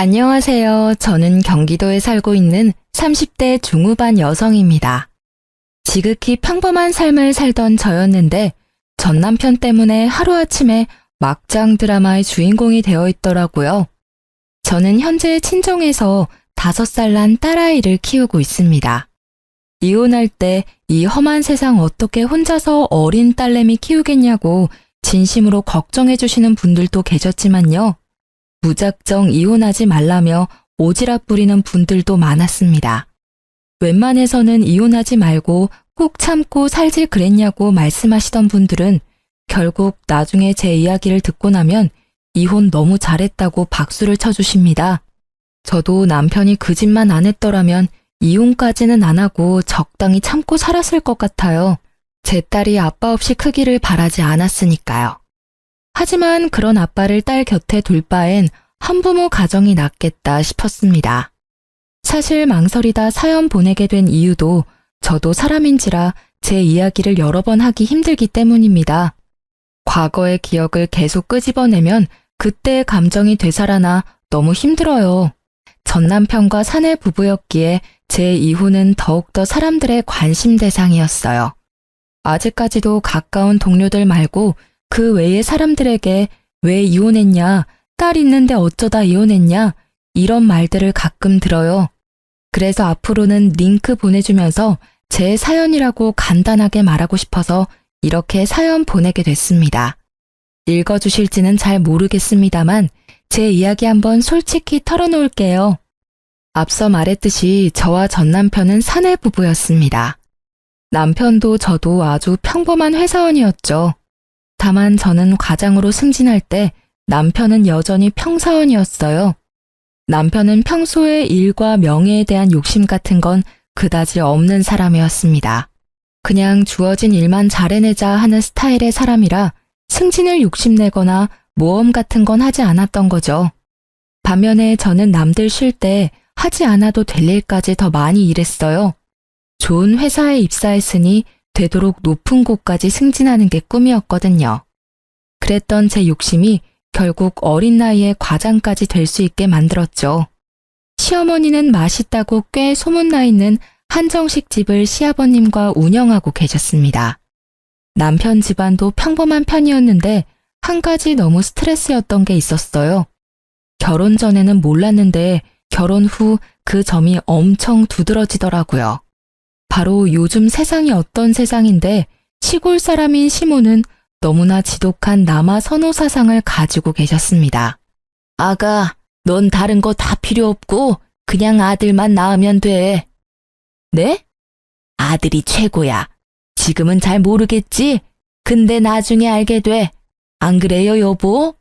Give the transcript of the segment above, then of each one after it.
안녕하세요. 저는 경기도에 살고 있는 30대 중후반 여성입니다. 지극히 평범한 삶을 살던 저였는데 전 남편 때문에 하루아침에 막장 드라마의 주인공이 되어 있더라고요. 저는 현재 친정에서 5살 난 딸아이를 키우고 있습니다. 이혼할 때 이 험한 세상 어떻게 혼자서 어린 딸내미 키우겠냐고 진심으로 걱정해 주시는 분들도 계셨지만요. 무작정 이혼하지 말라며 오지랖 부리는 분들도 많았습니다. 웬만해서는 이혼하지 말고 꾹 참고 살지 그랬냐고 말씀하시던 분들은 결국 나중에 제 이야기를 듣고 나면 이혼 너무 잘했다고 박수를 쳐주십니다. 저도 남편이 그 짓만 안 했더라면 이혼까지는 안 하고 적당히 참고 살았을 것 같아요. 제 딸이 아빠 없이 크기를 바라지 않았으니까요. 하지만 그런 아빠를 딸 곁에 둘 바엔 한부모 가정이 낫겠다 싶었습니다. 사실 망설이다 사연 보내게 된 이유도 저도 사람인지라 제 이야기를 여러 번 하기 힘들기 때문입니다. 과거의 기억을 계속 끄집어내면 그때의 감정이 되살아나 너무 힘들어요. 전 남편과 사내 부부였기에 제 이혼은 더욱더 사람들의 관심 대상이었어요. 아직까지도 가까운 동료들 말고 그 외의 사람들에게 왜 이혼했냐, 딸 있는데 어쩌다 이혼했냐, 이런 말들을 가끔 들어요. 그래서 앞으로는 링크 보내주면서 제 사연이라고 간단하게 말하고 싶어서 이렇게 사연 보내게 됐습니다. 읽어주실지는 잘 모르겠습니다만 제 이야기 한번 솔직히 털어놓을게요. 앞서 말했듯이 저와 전 남편은 사내 부부였습니다. 남편도 저도 아주 평범한 회사원이었죠. 다만 저는 과장으로 승진할 때 남편은 여전히 평사원이었어요. 남편은 평소에 일과 명예에 대한 욕심 같은 건 그다지 없는 사람이었습니다. 그냥 주어진 일만 잘해내자 하는 스타일의 사람이라 승진을 욕심내거나 모험 같은 건 하지 않았던 거죠. 반면에 저는 남들 쉴 때 하지 않아도 될 일까지 더 많이 일했어요. 좋은 회사에 입사했으니 되도록 높은 곳까지 승진하는 게 꿈이었거든요. 그랬던 제 욕심이 결국 어린 나이에 과장까지 될 수 있게 만들었죠. 시어머니는 맛있다고 꽤 소문나 있는 한정식 집을 시아버님과 운영하고 계셨습니다. 남편 집안도 평범한 편이었는데 한 가지 너무 스트레스였던 게 있었어요. 결혼 전에는 몰랐는데 결혼 후 그 점이 엄청 두드러지더라고요. 바로 요즘 세상이 어떤 세상인데 시골 사람인 시모는 너무나 지독한 남아 선호 사상을 가지고 계셨습니다. 아가, 넌 다른 거 다 필요 없고 그냥 아들만 낳으면 돼. 네? 아들이 최고야. 지금은 잘 모르겠지? 근데 나중에 알게 돼. 안 그래요, 여보?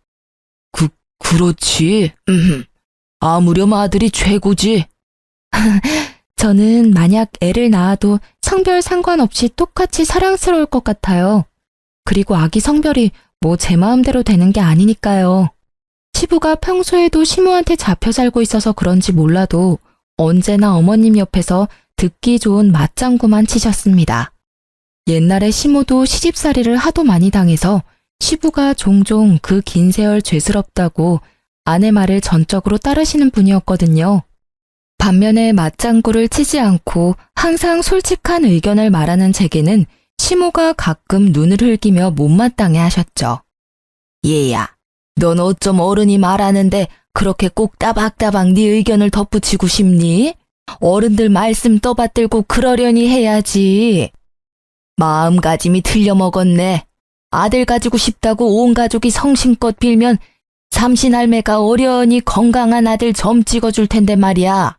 그렇지. 아무렴 아들이 최고지. 저는 만약 애를 낳아도 성별 상관없이 똑같이 사랑스러울 것 같아요. 그리고 아기 성별이 뭐 제 마음대로 되는 게 아니니까요. 시부가 평소에도 시모한테 잡혀 살고 있어서 그런지 몰라도 언제나 어머님 옆에서 듣기 좋은 맞장구만 치셨습니다. 옛날에 시모도 시집살이를 하도 많이 당해서 시부가 종종 그 긴 세월 죄스럽다고 아내 말을 전적으로 따르시는 분이었거든요. 반면에 맞장구를 치지 않고 항상 솔직한 의견을 말하는 제게는 시모가 가끔 눈을 흘기며 못마땅해 하셨죠. 얘야, 넌 어쩜 어른이 말하는데 그렇게 꼭 따박따박 네 의견을 덧붙이고 싶니? 어른들 말씀 떠받들고 그러려니 해야지. 마음가짐이 틀려먹었네. 아들 가지고 싶다고 온 가족이 성심껏 빌면 삼신할매가 어련히 건강한 아들 점 찍어줄 텐데 말이야.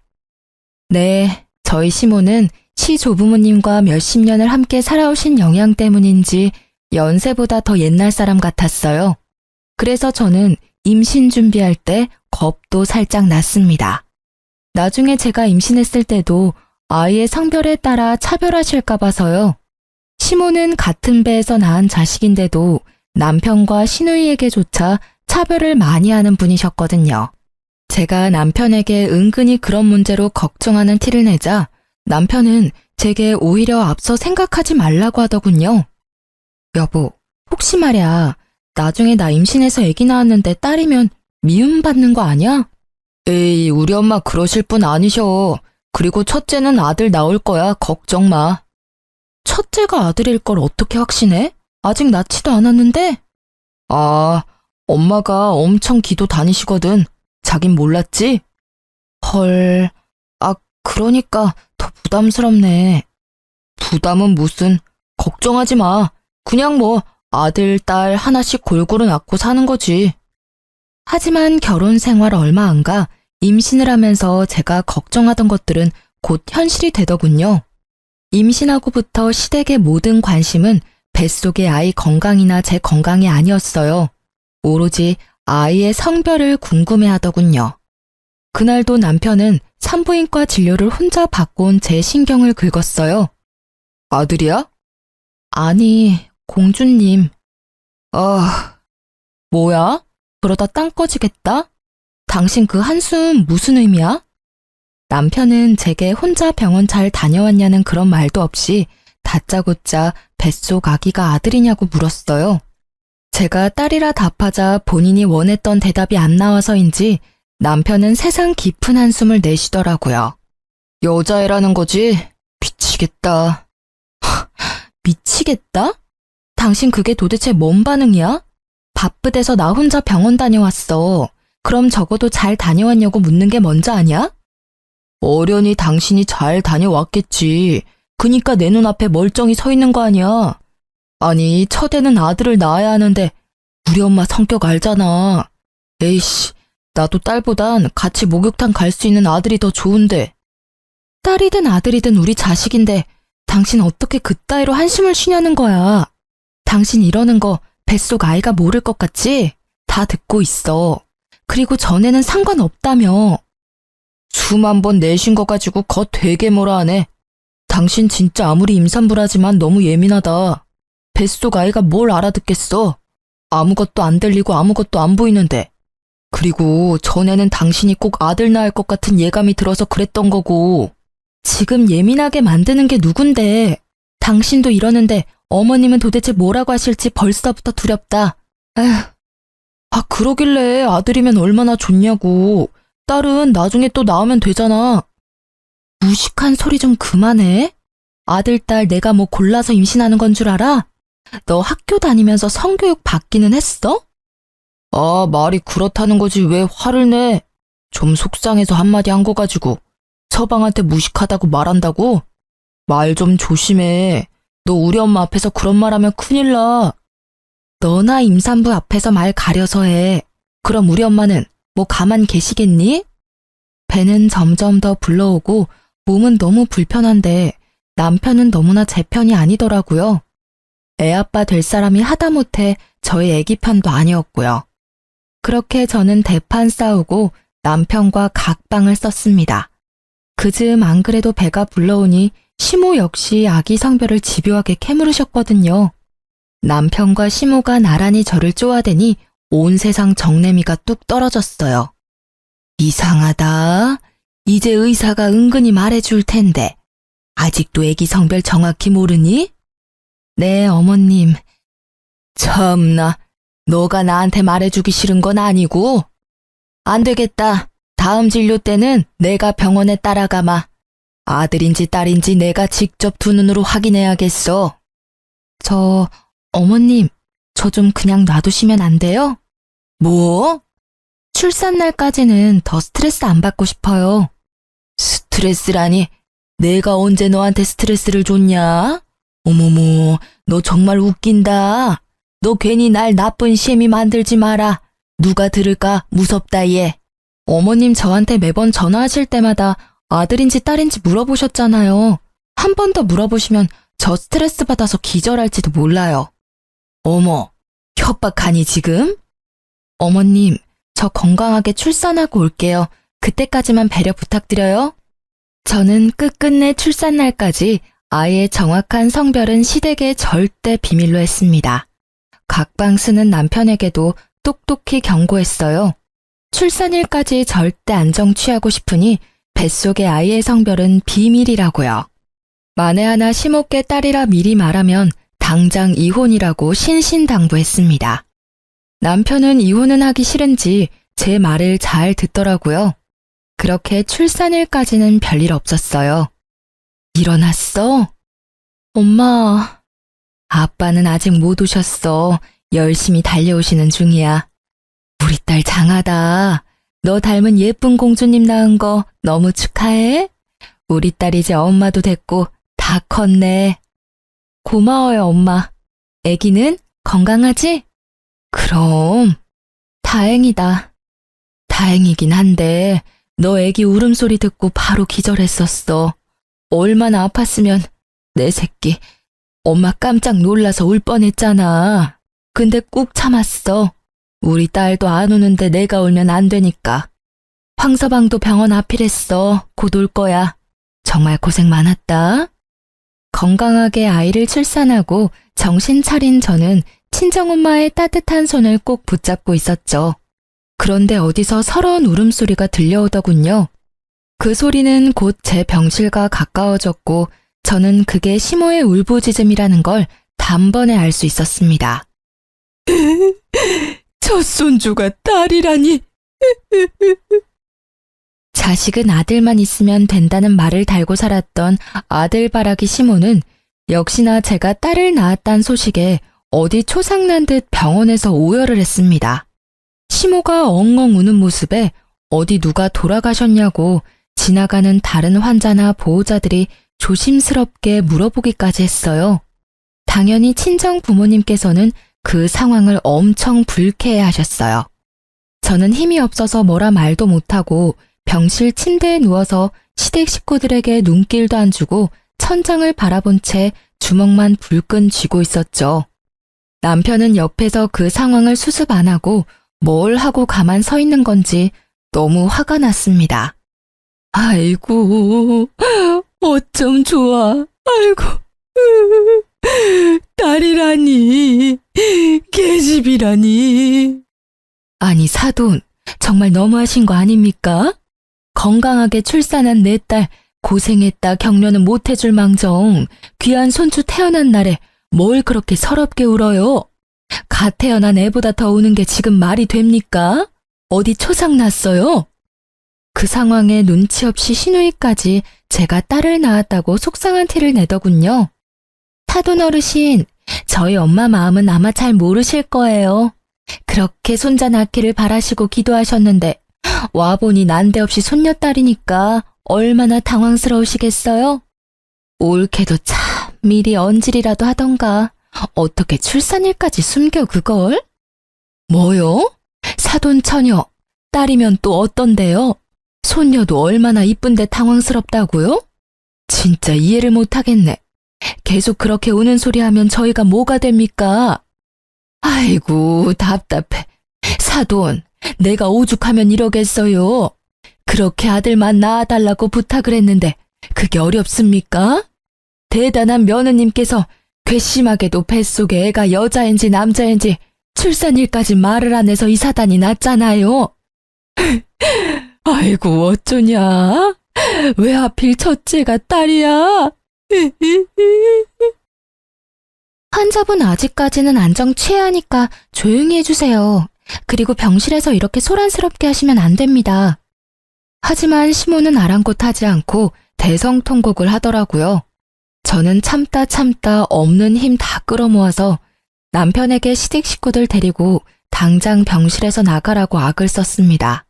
네, 저희 시모는 시조부모님과 몇십 년을 함께 살아오신 영향 때문인지 연세보다 더 옛날 사람 같았어요. 그래서 저는 임신 준비할 때 겁도 살짝 났습니다. 나중에 제가 임신했을 때도 아이의 성별에 따라 차별하실까 봐서요. 시모는 같은 배에서 낳은 자식인데도 남편과 시누이에게조차 차별을 많이 하는 분이셨거든요. 제가 남편에게 은근히 그런 문제로 걱정하는 티를 내자 남편은 제게 오히려 앞서 생각하지 말라고 하더군요. 여보, 혹시 말야, 나중에 나 임신해서 아기 낳았는데 딸이면 미움받는 거 아니야? 에이, 우리 엄마 그러실 분 아니셔. 그리고 첫째는 아들 나올 거야. 걱정 마. 첫째가 아들일 걸 어떻게 확신해? 아직 낳지도 않았는데? 아, 엄마가 엄청 기도 다니시거든. 자긴 몰랐지? 헐, 그러니까 더 부담스럽네. 부담은 무슨, 걱정하지 마. 그냥 뭐 아들, 딸 하나씩 골고루 낳고 사는 거지. 하지만 결혼 생활 얼마 안 가 임신을 하면서 제가 걱정하던 것들은 곧 현실이 되더군요. 임신하고부터 시댁의 모든 관심은 뱃속의 아이 건강이나 제 건강이 아니었어요. 오로지 아이의 성별을 궁금해하더군요. 그날도 남편은 산부인과 진료를 혼자 받고 온 제 신경을 긁었어요. 아들이야? 아니, 공주님. 뭐야? 그러다 땅 꺼지겠다? 당신 그 한숨 무슨 의미야? 남편은 제게 혼자 병원 잘 다녀왔냐는 그런 말도 없이 다짜고짜 뱃속 아기가 아들이냐고 물었어요. 제가 딸이라 답하자 본인이 원했던 대답이 안 나와서인지 남편은 세상 깊은 한숨을 내쉬더라고요. 여자애라는 거지? 미치겠다. 미치겠다? 당신 그게 도대체 뭔 반응이야? 바쁘대서 나 혼자 병원 다녀왔어. 그럼 적어도 잘 다녀왔냐고 묻는 게 먼저 아니야? 어련히 당신이 잘 다녀왔겠지. 그니까 내 눈앞에 멀쩡히 서 있는 거 아니야. 아니, 첫애는 아들을 낳아야 하는데 우리 엄마 성격 알잖아. 에이씨, 나도 딸보단 같이 목욕탕 갈 수 있는 아들이 더 좋은데. 딸이든 아들이든 우리 자식인데 당신 어떻게 그따위로 한숨을 쉬냐는 거야. 당신 이러는 거 뱃속 아이가 모를 것 같지? 다 듣고 있어. 그리고 전에는 상관없다며. 수만 번 내쉰 거 가지고 거 되게 뭐라 하네. 당신 진짜 아무리 임산부라지만 너무 예민하다. 뱃속 아이가 뭘 알아듣겠어. 아무것도 안 들리고 아무것도 안 보이는데. 그리고 전에는 당신이 꼭 아들 낳을 것 같은 예감이 들어서 그랬던 거고. 지금 예민하게 만드는 게 누군데. 당신도 이러는데 어머님은 도대체 뭐라고 하실지 벌써부터 두렵다. 에휴. 그러길래 아들이면 얼마나 좋냐고. 딸은 나중에 또 낳으면 되잖아. 무식한 소리 좀 그만해. 아들, 딸 내가 뭐 골라서 임신하는 건 줄 알아? 너 학교 다니면서 성교육 받기는 했어? 말이 그렇다는 거지 왜 화를 내? 좀 속상해서 한마디 한 거 가지고 서방한테 무식하다고 말한다고? 말 좀 조심해. 너 우리 엄마 앞에서 그런 말 하면 큰일 나. 너나 임산부 앞에서 말 가려서 해. 그럼 우리 엄마는 뭐 가만 계시겠니? 배는 점점 더 불러오고 몸은 너무 불편한데 남편은 너무나 제 편이 아니더라고요. 애아빠 될 사람이 하다못해 저희 애기 편도 아니었고요. 그렇게 저는 대판 싸우고 남편과 각방을 썼습니다. 그즈음 안 그래도 배가 불러오니 시모 역시 아기 성별을 집요하게 캐물으셨거든요. 남편과 시모가 나란히 저를 쪼아대니 온 세상 정내미가 뚝 떨어졌어요. 이상하다. 이제 의사가 은근히 말해줄 텐데. 아직도 애기 성별 정확히 모르니? 네, 어머님. 참나, 너가 나한테 말해주기 싫은 건 아니고? 안 되겠다. 다음 진료 때는 내가 병원에 따라가마. 아들인지 딸인지 내가 직접 두 눈으로 확인해야겠어. 어머님, 저 좀 그냥 놔두시면 안 돼요? 뭐? 출산 날까지는 더 스트레스 안 받고 싶어요. 스트레스라니? 내가 언제 너한테 스트레스를 줬냐? 어머머, 너 정말 웃긴다. 너 괜히 날 나쁜 시애미 만들지 마라. 누가 들을까 무섭다 얘. 어머님 저한테 매번 전화하실 때마다 아들인지 딸인지 물어보셨잖아요. 한 번 더 물어보시면 저 스트레스 받아서 기절할지도 몰라요. 어머, 협박하니 지금? 어머님, 저 건강하게 출산하고 올게요. 그때까지만 배려 부탁드려요. 저는 끝끝내 출산 날까지 아이의 정확한 성별은 시댁에 절대 비밀로 했습니다. 각방 쓰는 남편에게도 똑똑히 경고했어요. 출산일까지 절대 안정 취하고 싶으니 뱃속의 아이의 성별은 비밀이라고요. 만에 하나 시모께 딸이라 미리 말하면 당장 이혼이라고 신신당부했습니다. 남편은 이혼은 하기 싫은지 제 말을 잘 듣더라고요. 그렇게 출산일까지는 별일 없었어요. 일어났어? 엄마, 아빠는 아직 못 오셨어. 열심히 달려오시는 중이야. 우리 딸 장하다. 너 닮은 예쁜 공주님 낳은 거 너무 축하해. 우리 딸 이제 엄마도 됐고 다 컸네. 고마워요, 엄마. 애기는 건강하지? 그럼 다행이다. 다행이긴 한데 너 애기 울음소리 듣고 바로 기절했었어. 얼마나 아팠으면 내 새끼 엄마 깜짝 놀라서 울 뻔했잖아. 근데 꾹 참았어. 우리 딸도 안 오는데 내가 울면 안 되니까. 황서방도 병원 앞이랬어. 곧 올 거야. 정말 고생 많았다. 건강하게 아이를 출산하고 정신 차린 저는 친정엄마의 따뜻한 손을 꼭 붙잡고 있었죠. 그런데 어디서 서러운 울음소리가 들려오더군요. 그 소리는 곧 제 병실과 가까워졌고 저는 그게 시모의 울부짖음이라는 걸 단번에 알 수 있었습니다. 첫 손주가 딸이라니. 자식은 아들만 있으면 된다는 말을 달고 살았던 아들바라기 시모는 역시나 제가 딸을 낳았다는 소식에 어디 초상난 듯 병원에서 오열을 했습니다. 시모가 엉엉 우는 모습에 어디 누가 돌아가셨냐고 지나가는 다른 환자나 보호자들이 조심스럽게 물어보기까지 했어요. 당연히 친정 부모님께서는 그 상황을 엄청 불쾌해하셨어요. 저는 힘이 없어서 뭐라 말도 못하고 병실 침대에 누워서 시댁 식구들에게 눈길도 안 주고 천장을 바라본 채 주먹만 불끈 쥐고 있었죠. 남편은 옆에서 그 상황을 수습 안 하고 뭘 하고 가만 서 있는 건지 너무 화가 났습니다. 아이고, 어쩜 좋아. 아이고, 딸이라니, 계집이라니. 아니, 사돈, 정말 너무하신 거 아닙니까? 건강하게 출산한 내 딸 고생했다 격려는 못해줄 망정 귀한 손주 태어난 날에 뭘 그렇게 서럽게 울어요? 갓 태어난 애보다 더 우는 게 지금 말이 됩니까? 어디 초상 났어요? 그 상황에 눈치 없이 시누이까지 제가 딸을 낳았다고 속상한 티를 내더군요. 사돈 어르신, 저희 엄마 마음은 아마 잘 모르실 거예요. 그렇게 손자 낳기를 바라시고 기도하셨는데 와보니 난데없이 손녀딸이니까 얼마나 당황스러우시겠어요? 옳게도 참 미리 언질이라도 하던가 어떻게 출산일까지 숨겨 그걸? 뭐요? 사돈 처녀, 딸이면 또 어떤데요? 손녀도 얼마나 이쁜데 당황스럽다고요? 진짜 이해를 못하겠네. 계속 그렇게 우는 소리 하면 저희가 뭐가 됩니까? 아이고 답답해. 사돈, 내가 오죽하면 이러겠어요. 그렇게 아들만 낳아달라고 부탁을 했는데 그게 어렵습니까? 대단한 며느님께서 괘씸하게도 뱃속에 애가 여자인지 남자인지 출산일까지 말을 안 해서 이 사단이 났잖아요. 아이고 어쩌냐? 왜 하필 첫째가 딸이야? 환자분 아직까지는 안정 취해하니까 조용히 해주세요. 그리고 병실에서 이렇게 소란스럽게 하시면 안 됩니다. 하지만 시모는 아랑곳하지 않고 대성통곡을 하더라고요. 저는 참다 없는 힘 다 끌어모아서 남편에게 시댁 식구들 데리고 당장 병실에서 나가라고 악을 썼습니다.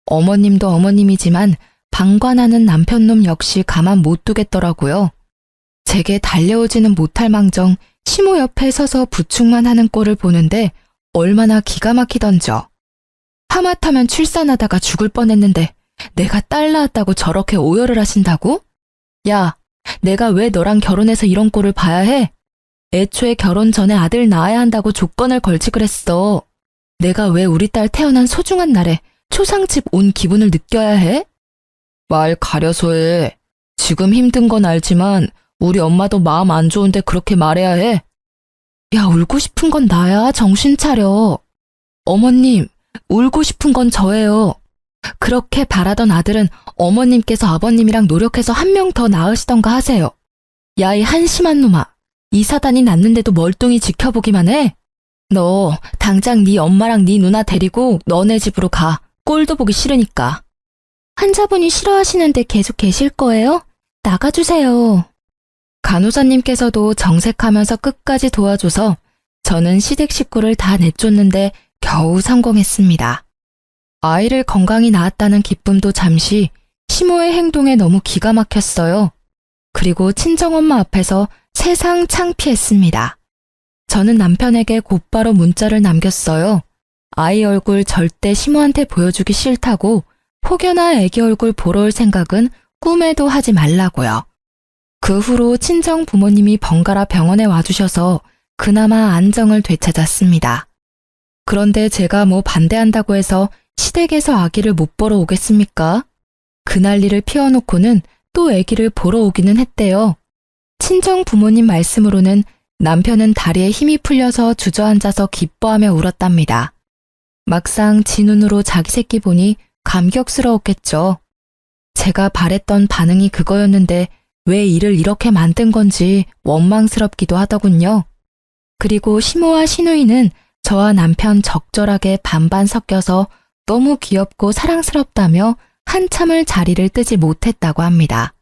어머님도 어머님이지만 방관하는 남편놈 역시 가만 못 두겠더라고요. 제게 달려오지는 못할 망정 시모 옆에 서서 부축만 하는 꼴을 보는데 얼마나 기가 막히던져. 하마터면 출산하다가 죽을 뻔했는데 내가 딸 낳았다고 저렇게 오열을 하신다고? 야, 내가 왜 너랑 결혼해서 이런 꼴을 봐야 해? 애초에 결혼 전에 아들 낳아야 한다고 조건을 걸지 그랬어. 내가 왜 우리 딸 태어난 소중한 날에 초상집 온 기분을 느껴야 해? 말 가려서 해. 지금 힘든 건 알지만 우리 엄마도 마음 안 좋은데 그렇게 말해야 해. 야, 울고 싶은 건 나야. 정신 차려. 어머님, 울고 싶은 건 저예요. 그렇게 바라던 아들은 어머님께서 아버님이랑 노력해서 한 명 더 낳으시던가 하세요. 야, 이 한심한 놈아. 이 사단이 났는데도 멀뚱히 지켜보기만 해? 너 당장 네 엄마랑 네 누나 데리고 너네 집으로 가. 꼴도 보기 싫으니까. 환자분이 싫어하시는데 계속 계실 거예요? 나가주세요. 간호사님께서도 정색하면서 끝까지 도와줘서 저는 시댁 식구를 다 내쫓는데 겨우 성공했습니다. 아이를 건강히 낳았다는 기쁨도 잠시, 시모의 행동에 너무 기가 막혔어요. 그리고 친정엄마 앞에서 세상 창피했습니다. 저는 남편에게 곧바로 문자를 남겼어요. 아이 얼굴 절대 시모한테 보여주기 싫다고, 혹여나 애기 얼굴 보러 올 생각은 꿈에도 하지 말라고요. 그 후로 친정 부모님이 번갈아 병원에 와주셔서 그나마 안정을 되찾았습니다. 그런데 제가 뭐 반대한다고 해서 시댁에서 아기를 못 보러 오겠습니까? 그 난리를 피워놓고는 또 아기를 보러 오기는 했대요. 친정 부모님 말씀으로는 남편은 다리에 힘이 풀려서 주저앉아서 기뻐하며 울었답니다. 막상 지 눈으로 자기 새끼 보니 감격스러웠겠죠. 제가 바랬던 반응이 그거였는데 왜 일을 이렇게 만든 건지 원망스럽기도 하더군요. 그리고 시모와 시누이는 저와 남편 적절하게 반반 섞여서 너무 귀엽고 사랑스럽다며 한참을 자리를 뜨지 못했다고 합니다.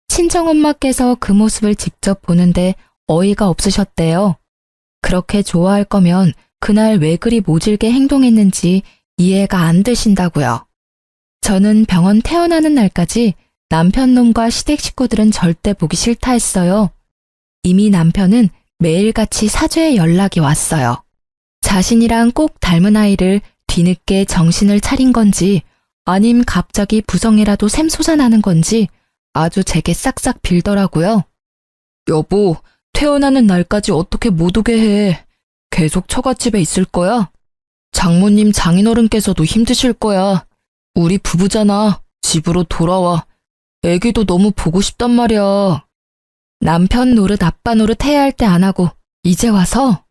친정엄마께서 그 모습을 직접 보는데 어이가 없으셨대요. 그렇게 좋아할 거면 그날 왜 그리 모질게 행동했는지 이해가 안 되신다고요. 저는 병원 태어나는 날까지 남편 놈과 시댁 식구들은 절대 보기 싫다 했어요. 이미 남편은 매일같이 사죄의 연락이 왔어요. 자신이랑 꼭 닮은 아이를 뒤늦게 정신을 차린 건지 아님 갑자기 부성이라도 샘솟아나는 건지 아주 제게 싹싹 빌더라고요. 여보, 태어나는 날까지 어떻게 못 오게 해. 계속 처갓집에 있을 거야? 장모님 장인어른께서도 힘드실 거야. 우리 부부잖아. 집으로 돌아와. 애기도 너무 보고 싶단 말이야. 남편 노릇 아빠 노릇 해야 할 때 안 하고 이제 와서?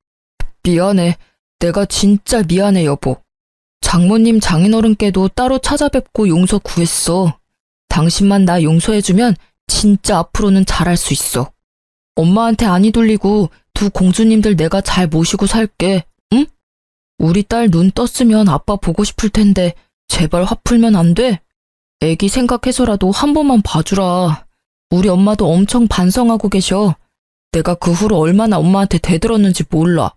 미안해. 내가 진짜 미안해, 여보. 장모님 장인어른께도 따로 찾아뵙고 용서 구했어. 당신만 나 용서해주면 진짜 앞으로는 잘할 수 있어. 엄마한테 안이 돌리고 두 공주님들 내가 잘 모시고 살게, 응? 우리 딸 눈 떴으면 아빠 보고 싶을 텐데 제발 화 풀면 안 돼? 애기 생각해서라도 한 번만 봐주라. 우리 엄마도 엄청 반성하고 계셔. 내가 그 후로 얼마나 엄마한테 대들었는지 몰라.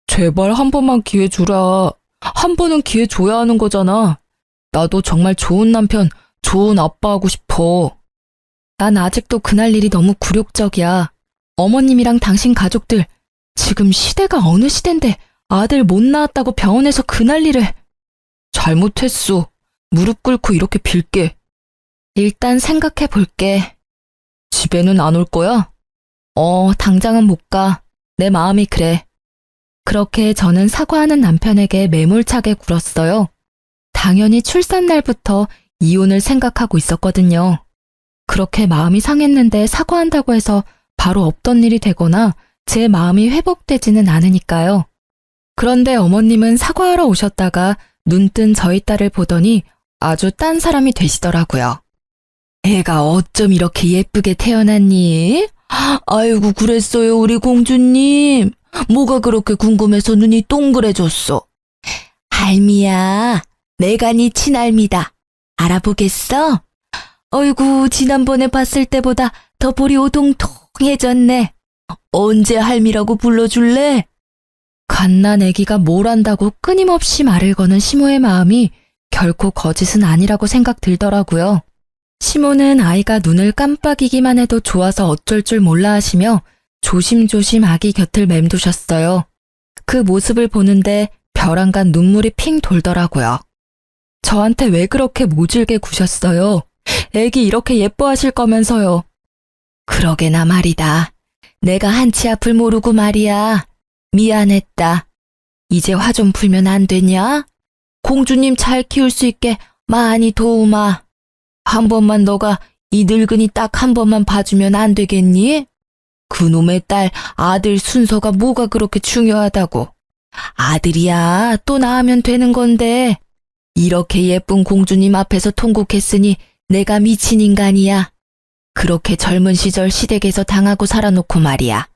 제발 한 번만 기회 주라. 한 번은 기회 줘야 하는 거잖아. 나도 정말 좋은 남편, 좋은 아빠 하고 싶어. 난 아직도 그날 일이 너무 굴욕적이야. 어머님이랑 당신 가족들, 지금 시대가 어느 시대인데 아들 못 낳았다고 병원에서 그 난리를. 잘못했어. 무릎 꿇고 이렇게 빌게. 일단 생각해 볼게. 집에는 안 올 거야? 당장은 못 가. 내 마음이 그래. 그렇게 저는 사과하는 남편에게 매몰차게 굴었어요. 당연히 출산 날부터 이혼을 생각하고 있었거든요. 그렇게 마음이 상했는데 사과한다고 해서 바로 없던 일이 되거나 제 마음이 회복되지는 않으니까요. 그런데 어머님은 사과하러 오셨다가 눈뜬 저희 딸을 보더니 아주 딴 사람이 되시더라고요. 애가 어쩜 이렇게 예쁘게 태어났니? 아이고 그랬어요 우리 공주님. 뭐가 그렇게 궁금해서 눈이 동그래졌어? 할미야, 내가 네 친할미다. 알아보겠어? 어이구 지난번에 봤을 때보다 더 볼이 오동통해졌네. 언제 할미라고 불러줄래? 갓난 애기가 뭘 안다고 끊임없이 말을 거는 시모의 마음이 결코 거짓은 아니라고 생각 들더라고요. 시모는 아이가 눈을 깜빡이기만 해도 좋아서 어쩔 줄 몰라 하시며 조심조심 아기 곁을 맴두셨어요. 그 모습을 보는데 벼랑간 눈물이 핑 돌더라고요. 저한테 왜 그렇게 모질게 구셨어요? 애기 이렇게 예뻐하실 거면서요. 그러게나 말이다. 내가 한치 앞을 모르고 말이야. 미안했다. 이제 화 좀 풀면 안 되냐? 공주님 잘 키울 수 있게 많이 도우마. 한 번만 너가 이 늙은이 딱 한 번만 봐주면 안 되겠니? 그놈의 딸 아들 순서가 뭐가 그렇게 중요하다고. 아들이야 또 낳으면 되는 건데. 이렇게 예쁜 공주님 앞에서 통곡했으니 내가 미친 인간이야. 그렇게 젊은 시절 시댁에서 당하고 살아놓고 말이야.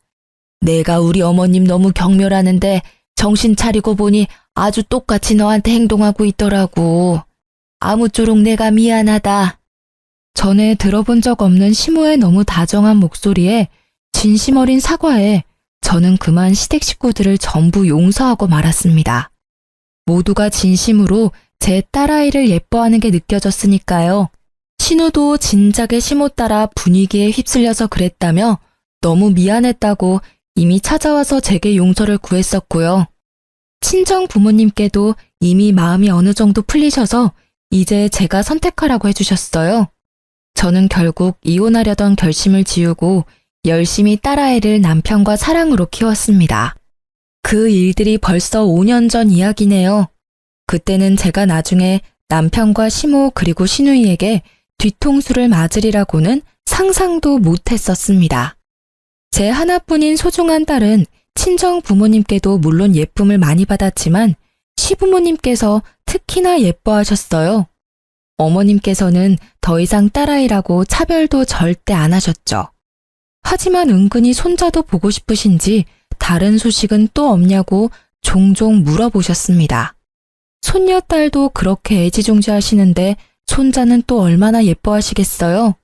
내가 우리 어머님 너무 경멸하는데 정신 차리고 보니 아주 똑같이 너한테 행동하고 있더라고. 아무쪼록 내가 미안하다. 전에 들어본 적 없는 시모의 너무 다정한 목소리에 진심 어린 사과에 저는 그만 시댁 식구들을 전부 용서하고 말았습니다. 모두가 진심으로 제 딸아이를 예뻐하는 게 느껴졌으니까요. 신우도 진작에 시모 따라 분위기에 휩쓸려서 그랬다며 너무 미안했다고 이미 찾아와서 제게 용서를 구했었고요. 친정 부모님께도 이미 마음이 어느 정도 풀리셔서 이제 제가 선택하라고 해주셨어요. 저는 결국 이혼하려던 결심을 지우고 열심히 딸아이를 남편과 사랑으로 키웠습니다. 그 일들이 벌써 5년 전 이야기네요. 그때는 제가 나중에 남편과 시모 그리고 시누이에게 뒤통수를 맞으리라고는 상상도 못했었습니다. 제 하나뿐인 소중한 딸은 친정 부모님께도 물론 예쁨을 많이 받았지만 시부모님께서 특히나 예뻐하셨어요. 어머님께서는 더 이상 딸아이라고 차별도 절대 안 하셨죠. 하지만 은근히 손자도 보고 싶으신지 다른 소식은 또 없냐고 종종 물어보셨습니다. 손녀딸도 그렇게 애지중지하시는데 손자는 또 얼마나 예뻐하시겠어요?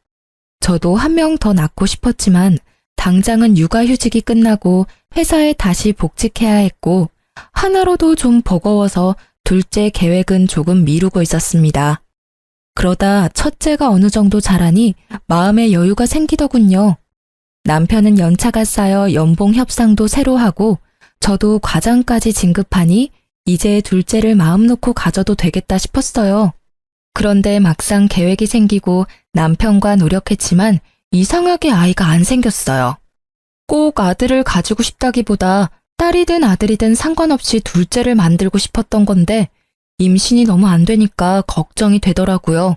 저도 한 명 더 낳고 싶었지만 당장은 육아휴직이 끝나고 회사에 다시 복직해야 했고 하나로도 좀 버거워서 둘째 계획은 조금 미루고 있었습니다. 그러다 첫째가 어느 정도 자라니 마음의 여유가 생기더군요. 남편은 연차가 쌓여 연봉 협상도 새로 하고 저도 과장까지 진급하니 이제 둘째를 마음 놓고 가져도 되겠다 싶었어요. 그런데 막상 계획이 생기고 남편과 노력했지만 이상하게 아이가 안 생겼어요. 꼭 아들을 가지고 싶다기보다 딸이든 아들이든 상관없이 둘째를 만들고 싶었던 건데 임신이 너무 안 되니까 걱정이 되더라고요.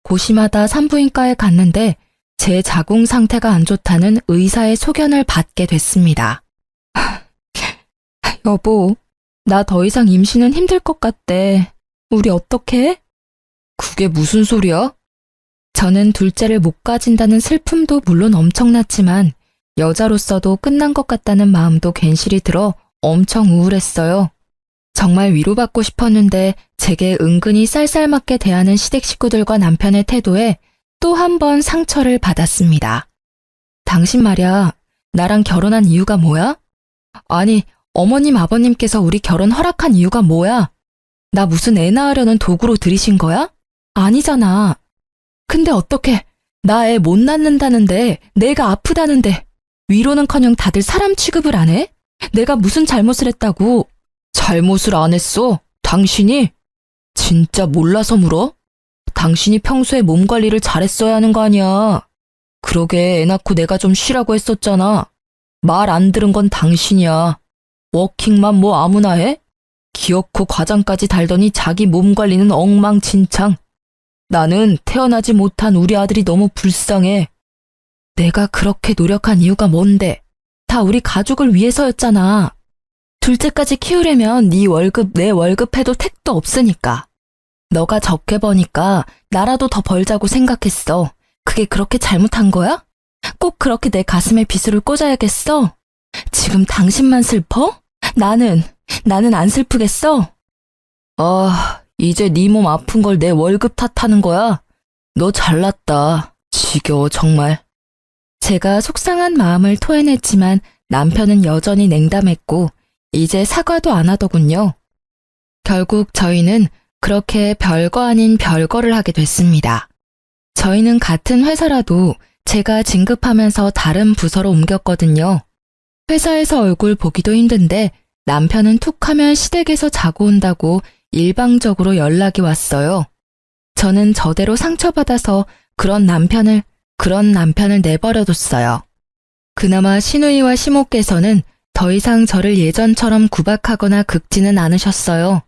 고심하다 산부인과에 갔는데 제 자궁 상태가 안 좋다는 의사의 소견을 받게 됐습니다. 여보, 나 더 이상 임신은 힘들 것 같대. 우리 어떡해? 그게 무슨 소리야? 저는 둘째를 못 가진다는 슬픔도 물론 엄청났지만 여자로서도 끝난 것 같다는 마음도 괜시리 들어 엄청 우울했어요. 정말 위로받고 싶었는데 제게 은근히 쌀쌀맞게 대하는 시댁 식구들과 남편의 태도에 또 한 번 상처를 받았습니다. 당신 말야, 나랑 결혼한 이유가 뭐야? 아니, 어머님 아버님께서 우리 결혼 허락한 이유가 뭐야? 나 무슨 애 낳으려는 도구로 들이신 거야? 아니잖아. 근데 어떻게 나 애 못 낳는다는데 내가 아프다는데 위로는커녕 다들 사람 취급을 안 해? 내가 무슨 잘못을 했다고? 잘못을 안 했어? 당신이? 진짜 몰라서 물어? 당신이 평소에 몸 관리를 잘했어야 하는 거 아니야. 그러게 애 낳고 내가 좀 쉬라고 했었잖아. 말 안 들은 건 당신이야. 워킹맘 뭐 아무나 해? 기어코 과장까지 달더니 자기 몸 관리는 엉망진창. 나는 태어나지 못한 우리 아들이 너무 불쌍해. 내가 그렇게 노력한 이유가 뭔데? 다 우리 가족을 위해서였잖아. 둘째까지 키우려면 네 월급 내 월급 해도 택도 없으니까. 너가 적게 버니까 나라도 더 벌자고 생각했어. 그게 그렇게 잘못한 거야? 꼭 그렇게 내 가슴에 비수를 꽂아야겠어? 지금 당신만 슬퍼? 나는 안 슬프겠어? 이제 네 몸 아픈 걸 내 월급 탓하는 거야? 너 잘났다. 지겨워 정말. 제가 속상한 마음을 토해냈지만 남편은 여전히 냉담했고 이제 사과도 안 하더군요. 결국 저희는 그렇게 별거 아닌 별거를 하게 됐습니다. 저희는 같은 회사라도 제가 진급하면서 다른 부서로 옮겼거든요. 회사에서 얼굴 보기도 힘든데 남편은 툭 하면 시댁에서 자고 온다고 일방적으로 연락이 왔어요. 저는 저대로 상처받아서 그런 남편을 내버려뒀어요. 그나마 시누이와 시모께서는 더 이상 저를 예전처럼 구박하거나 긁지는 않으셨어요.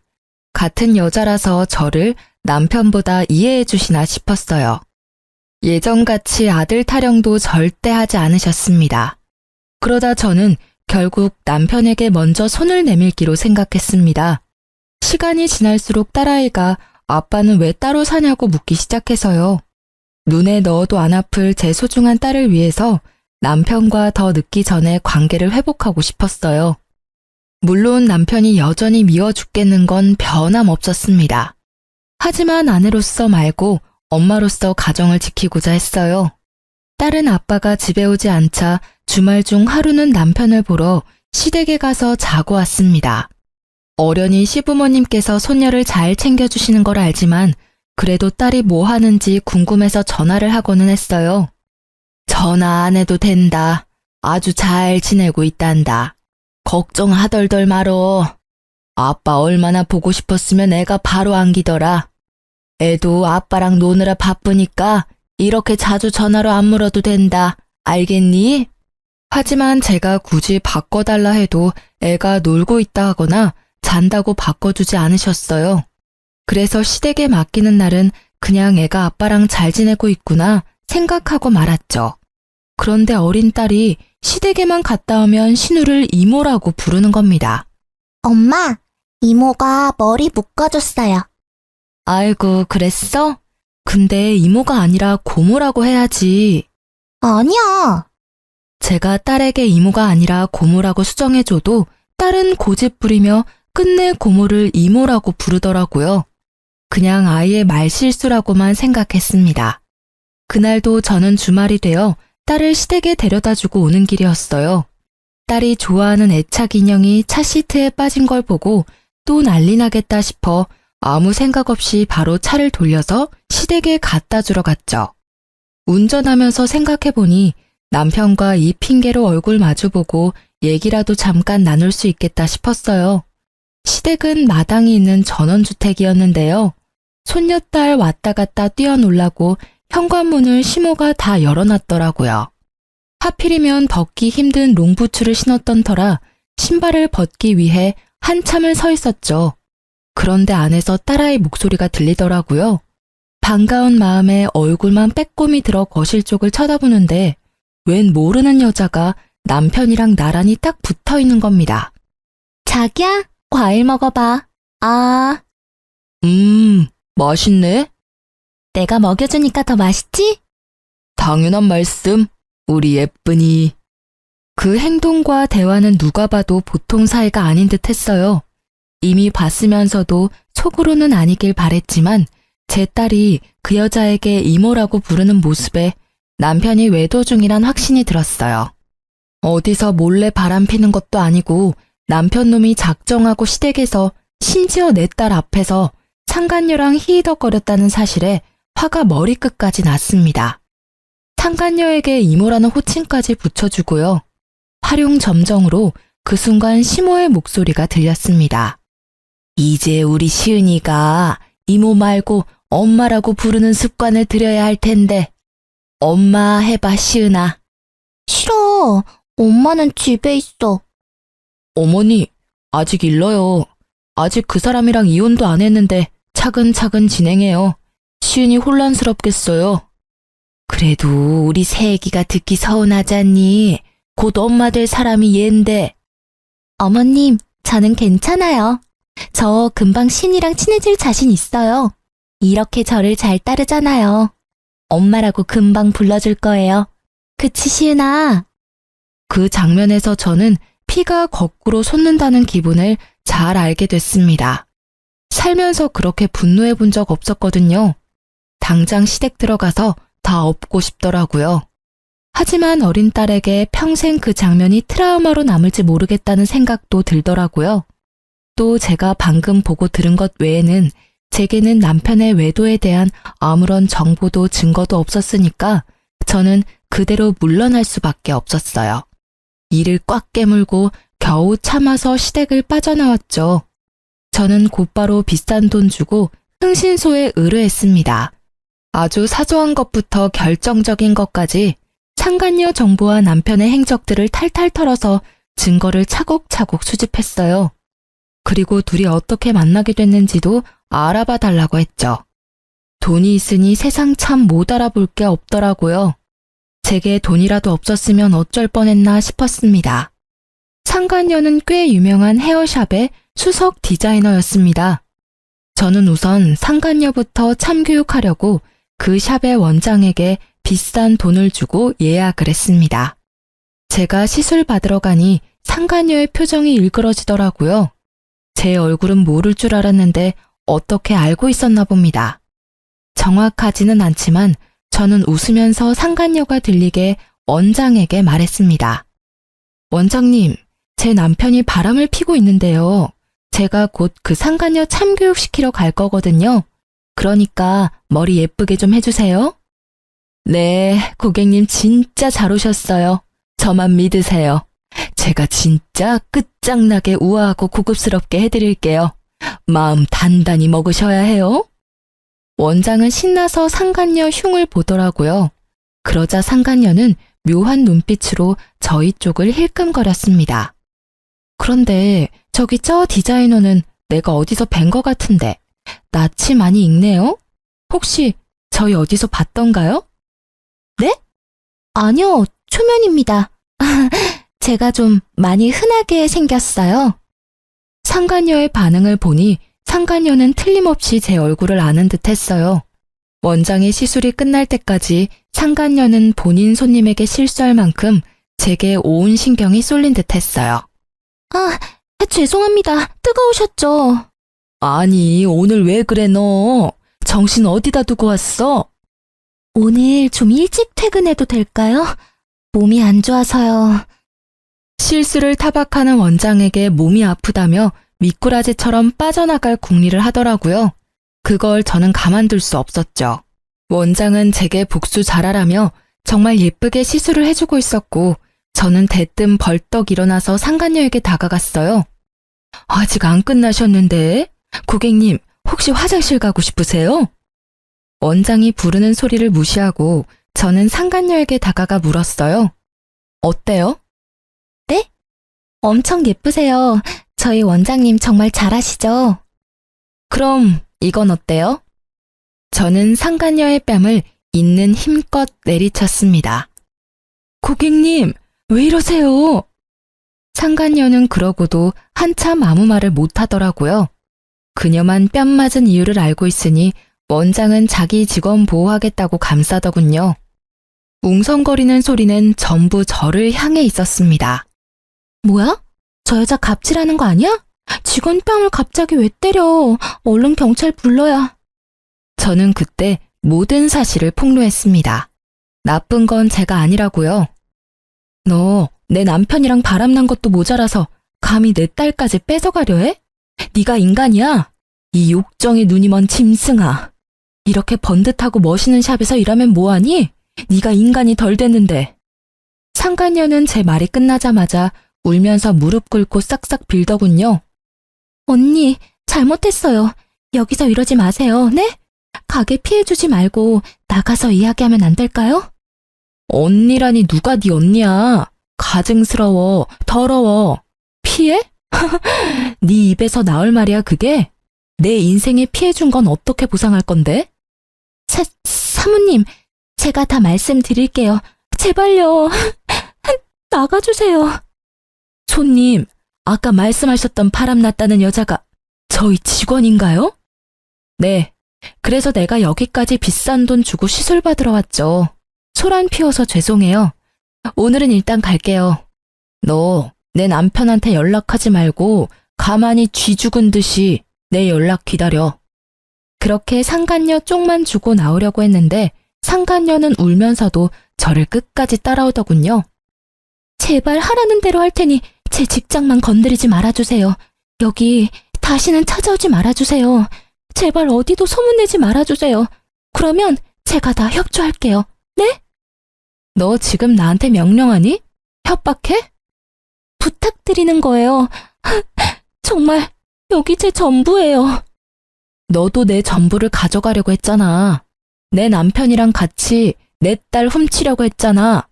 같은 여자라서 저를 남편보다 이해해 주시나 싶었어요. 예전같이 아들 타령도 절대 하지 않으셨습니다. 그러다 저는 결국 남편에게 먼저 손을 내밀기로 생각했습니다. 시간이 지날수록 딸아이가 아빠는 왜 따로 사냐고 묻기 시작해서요. 눈에 넣어도 안 아플 제 소중한 딸을 위해서 남편과 더 늦기 전에 관계를 회복하고 싶었어요. 물론 남편이 여전히 미워 죽겠는 건 변함없었습니다. 하지만 아내로서 말고 엄마로서 가정을 지키고자 했어요. 딸은 아빠가 집에 오지 않자 주말 중 하루는 남편을 보러 시댁에 가서 자고 왔습니다. 어련히 시부모님께서 손녀를 잘 챙겨주시는 걸 알지만 그래도 딸이 뭐 하는지 궁금해서 전화를 하고는 했어요. 전화 안 해도 된다. 아주 잘 지내고 있단다. 걱정하덜덜 말어. 아빠 얼마나 보고 싶었으면 애가 바로 안기더라. 애도 아빠랑 노느라 바쁘니까 이렇게 자주 전화로 안 물어도 된다. 알겠니? 하지만 제가 굳이 바꿔달라 해도 애가 놀고 있다 하거나 잔다고 바꿔주지 않으셨어요. 그래서 시댁에 맡기는 날은 그냥 애가 아빠랑 잘 지내고 있구나 생각하고 말았죠. 그런데 어린 딸이 시댁에만 갔다 오면 신우를 이모라고 부르는 겁니다. 엄마, 이모가 머리 묶어줬어요. 아이고, 그랬어? 근데 이모가 아니라 고모라고 해야지. 아니야. 제가 딸에게 이모가 아니라 고모라고 수정해줘도 딸은 고집 부리며 끝내 고모를 이모라고 부르더라고요. 그냥 아이의 말실수라고만 생각했습니다. 그날도 저는 주말이 되어 딸을 시댁에 데려다주고 오는 길이었어요. 딸이 좋아하는 애착 인형이 차 시트에 빠진 걸 보고 또 난리 나겠다 싶어 아무 생각 없이 바로 차를 돌려서 시댁에 갖다 주러 갔죠. 운전하면서 생각해보니 남편과 이 핑계로 얼굴 마주보고 얘기라도 잠깐 나눌 수 있겠다 싶었어요. 시댁은 마당이 있는 전원주택이었는데요. 손녀딸 왔다 갔다 뛰어놀라고 현관문을 시모가 다 열어놨더라고요. 하필이면 벗기 힘든 롱부츠를 신었던 터라 신발을 벗기 위해 한참을 서 있었죠. 그런데 안에서 딸아이 목소리가 들리더라고요. 반가운 마음에 얼굴만 빼꼼히 들어 거실 쪽을 쳐다보는데 웬 모르는 여자가 남편이랑 나란히 딱 붙어 있는 겁니다. 자기야, 과일 먹어봐. 아, 맛있네. 내가 먹여주니까 더 맛있지? 당연한 말씀, 우리 예쁜이. 그 행동과 대화는 누가 봐도 보통 사이가 아닌 듯 했어요. 이미 봤으면서도 속으로는 아니길 바랬지만 제 딸이 그 여자에게 이모라고 부르는 모습에 남편이 외도 중이란 확신이 들었어요. 어디서 몰래 바람피는 것도 아니고 남편 놈이 작정하고 시댁에서 심지어 내 딸 앞에서 상간녀랑 히히덕거렸다는 사실에 화가 머리끝까지 났습니다. 상간녀에게 이모라는 호칭까지 붙여주고요. 활용점정으로 그 순간 시모의 목소리가 들렸습니다. 이제 우리 시은이가 이모 말고 엄마라고 부르는 습관을 들여야 할 텐데. 엄마 해봐, 시은아. 싫어. 엄마는 집에 있어. 어머니, 아직 일러요. 아직 그 사람이랑 이혼도 안 했는데 차근차근 진행해요. 시은이 혼란스럽겠어요. 그래도 우리 새애기가 듣기 서운하잖니. 곧 엄마 될 사람이 얜데. 어머님, 저는 괜찮아요. 저 금방 신이랑 친해질 자신 있어요. 이렇게 저를 잘 따르잖아요. 엄마라고 금방 불러줄 거예요. 그치, 시은아? 그 장면에서 저는 피가 거꾸로 솟는다는 기분을 잘 알게 됐습니다. 살면서 그렇게 분노해 본 적 없었거든요. 당장 시댁 들어가서 다 엎고 싶더라고요. 하지만 어린 딸에게 평생 그 장면이 트라우마로 남을지 모르겠다는 생각도 들더라고요. 또 제가 방금 보고 들은 것 외에는 제게는 남편의 외도에 대한 아무런 정보도 증거도 없었으니까 저는 그대로 물러날 수밖에 없었어요. 이를 꽉 깨물고 겨우 참아서 시댁을 빠져나왔죠. 저는 곧바로 비싼 돈 주고 흥신소에 의뢰했습니다. 아주 사소한 것부터 결정적인 것까지 상간녀 정보와 남편의 행적들을 탈탈 털어서 증거를 차곡차곡 수집했어요. 그리고 둘이 어떻게 만나게 됐는지도 알아봐 달라고 했죠. 돈이 있으니 세상 참 못 알아볼 게 없더라고요. 제게 돈이라도 없었으면 어쩔 뻔했나 싶었습니다. 상간녀는 꽤 유명한 헤어샵의 수석 디자이너였습니다. 저는 우선 상간녀부터 참교육하려고 그 샵의 원장에게 비싼 돈을 주고 예약을 했습니다. 제가 시술 받으러 가니 상간녀의 표정이 일그러지더라고요. 제 얼굴은 모를 줄 알았는데 어떻게 알고 있었나 봅니다. 정확하지는 않지만 저는 웃으면서 상간녀가 들리게 원장에게 말했습니다. 원장님, 제 남편이 바람을 피고 있는데요. 제가 곧 그 상간녀 참교육시키러 갈 거거든요. 그러니까 머리 예쁘게 좀 해주세요. 네, 고객님 진짜 잘 오셨어요. 저만 믿으세요. 제가 진짜 끝장나게 우아하고 고급스럽게 해드릴게요. 마음 단단히 먹으셔야 해요. 원장은 신나서 상간녀 흉을 보더라고요. 그러자 상간녀는 묘한 눈빛으로 저희 쪽을 힐끔거렸습니다. 그런데 저기 저 디자이너는 내가 어디서 뵌 것 같은데 낯이 많이 익네요? 혹시 저희 어디서 봤던가요? 네? 아니요, 초면입니다. 제가 좀 많이 흔하게 생겼어요. 상간녀의 반응을 보니 상간녀는 틀림없이 제 얼굴을 아는 듯 했어요. 원장의 시술이 끝날 때까지 상간녀는 본인 손님에게 실수할 만큼 제게 온 신경이 쏠린 듯 했어요. 아, 죄송합니다. 뜨거우셨죠? 아니, 오늘 왜 그래 너? 정신 어디다 두고 왔어? 오늘 좀 일찍 퇴근해도 될까요? 몸이 안 좋아서요. 실수를 타박하는 원장에게 몸이 아프다며 미꾸라지처럼 빠져나갈 궁리를 하더라고요. 그걸 저는 가만둘 수 없었죠. 원장은 제게 복수 잘하라며 정말 예쁘게 시술을 해주고 있었고 저는 대뜸 벌떡 일어나서 상간녀에게 다가갔어요. 아직 안 끝나셨는데? 고객님, 혹시 화장실 가고 싶으세요? 원장이 부르는 소리를 무시하고 저는 상간녀에게 다가가 물었어요. 어때요? 네? 엄청 예쁘세요. 저희 원장님 정말 잘하시죠? 그럼 이건 어때요? 저는 상간녀의 뺨을 있는 힘껏 내리쳤습니다. 고객님, 왜 이러세요? 상간녀는 그러고도 한참 아무 말을 못하더라고요. 그녀만 뺨 맞은 이유를 알고 있으니 원장은 자기 직원 보호하겠다고 감싸더군요. 웅성거리는 소리는 전부 저를 향해 있었습니다. 뭐야? 저 여자 갑질하는 거 아니야? 직원 뺨을 갑자기 왜 때려? 얼른 경찰 불러야. 저는 그때 모든 사실을 폭로했습니다. 나쁜 건 제가 아니라고요. 너 내 남편이랑 바람난 것도 모자라서 감히 내 딸까지 뺏어가려 해? 네가 인간이야? 이 욕정의 눈이 먼 짐승아. 이렇게 번듯하고 멋있는 샵에서 일하면 뭐하니? 네가 인간이 덜 됐는데. 상간녀는 제 말이 끝나자마자 울면서 무릎 꿇고 싹싹 빌더군요. 언니, 잘못했어요. 여기서 이러지 마세요, 네? 가게 피해주지 말고 나가서 이야기하면 안 될까요? 언니라니 누가 네 언니야. 가증스러워, 더러워. 피해? 네 입에서 나올 말이야 그게? 내 인생에 피해준 건 어떻게 보상할 건데? 사모님, 제가 다 말씀드릴게요. 제발요. 나가주세요. 손님, 아까 말씀하셨던 바람났다는 여자가 저희 직원인가요? 네, 그래서 내가 여기까지 비싼 돈 주고 시술 받으러 왔죠. 소란 피워서 죄송해요. 오늘은 일단 갈게요. 너 내 남편한테 연락하지 말고 가만히 쥐 죽은 듯이 내 연락 기다려. 그렇게 상간녀 쪽만 주고 나오려고 했는데 상간녀는 울면서도 저를 끝까지 따라오더군요. 제발 하라는 대로 할 테니 제 직장만 건드리지 말아주세요. 여기 다시는 찾아오지 말아주세요. 제발 어디도 소문내지 말아주세요. 그러면 제가 다 협조할게요. 네? 너 지금 나한테 명령하니? 협박해? 부탁드리는 거예요. 정말 여기 제 전부예요. 너도 내 전부를 가져가려고 했잖아. 내 남편이랑 같이 내 딸 훔치려고 했잖아.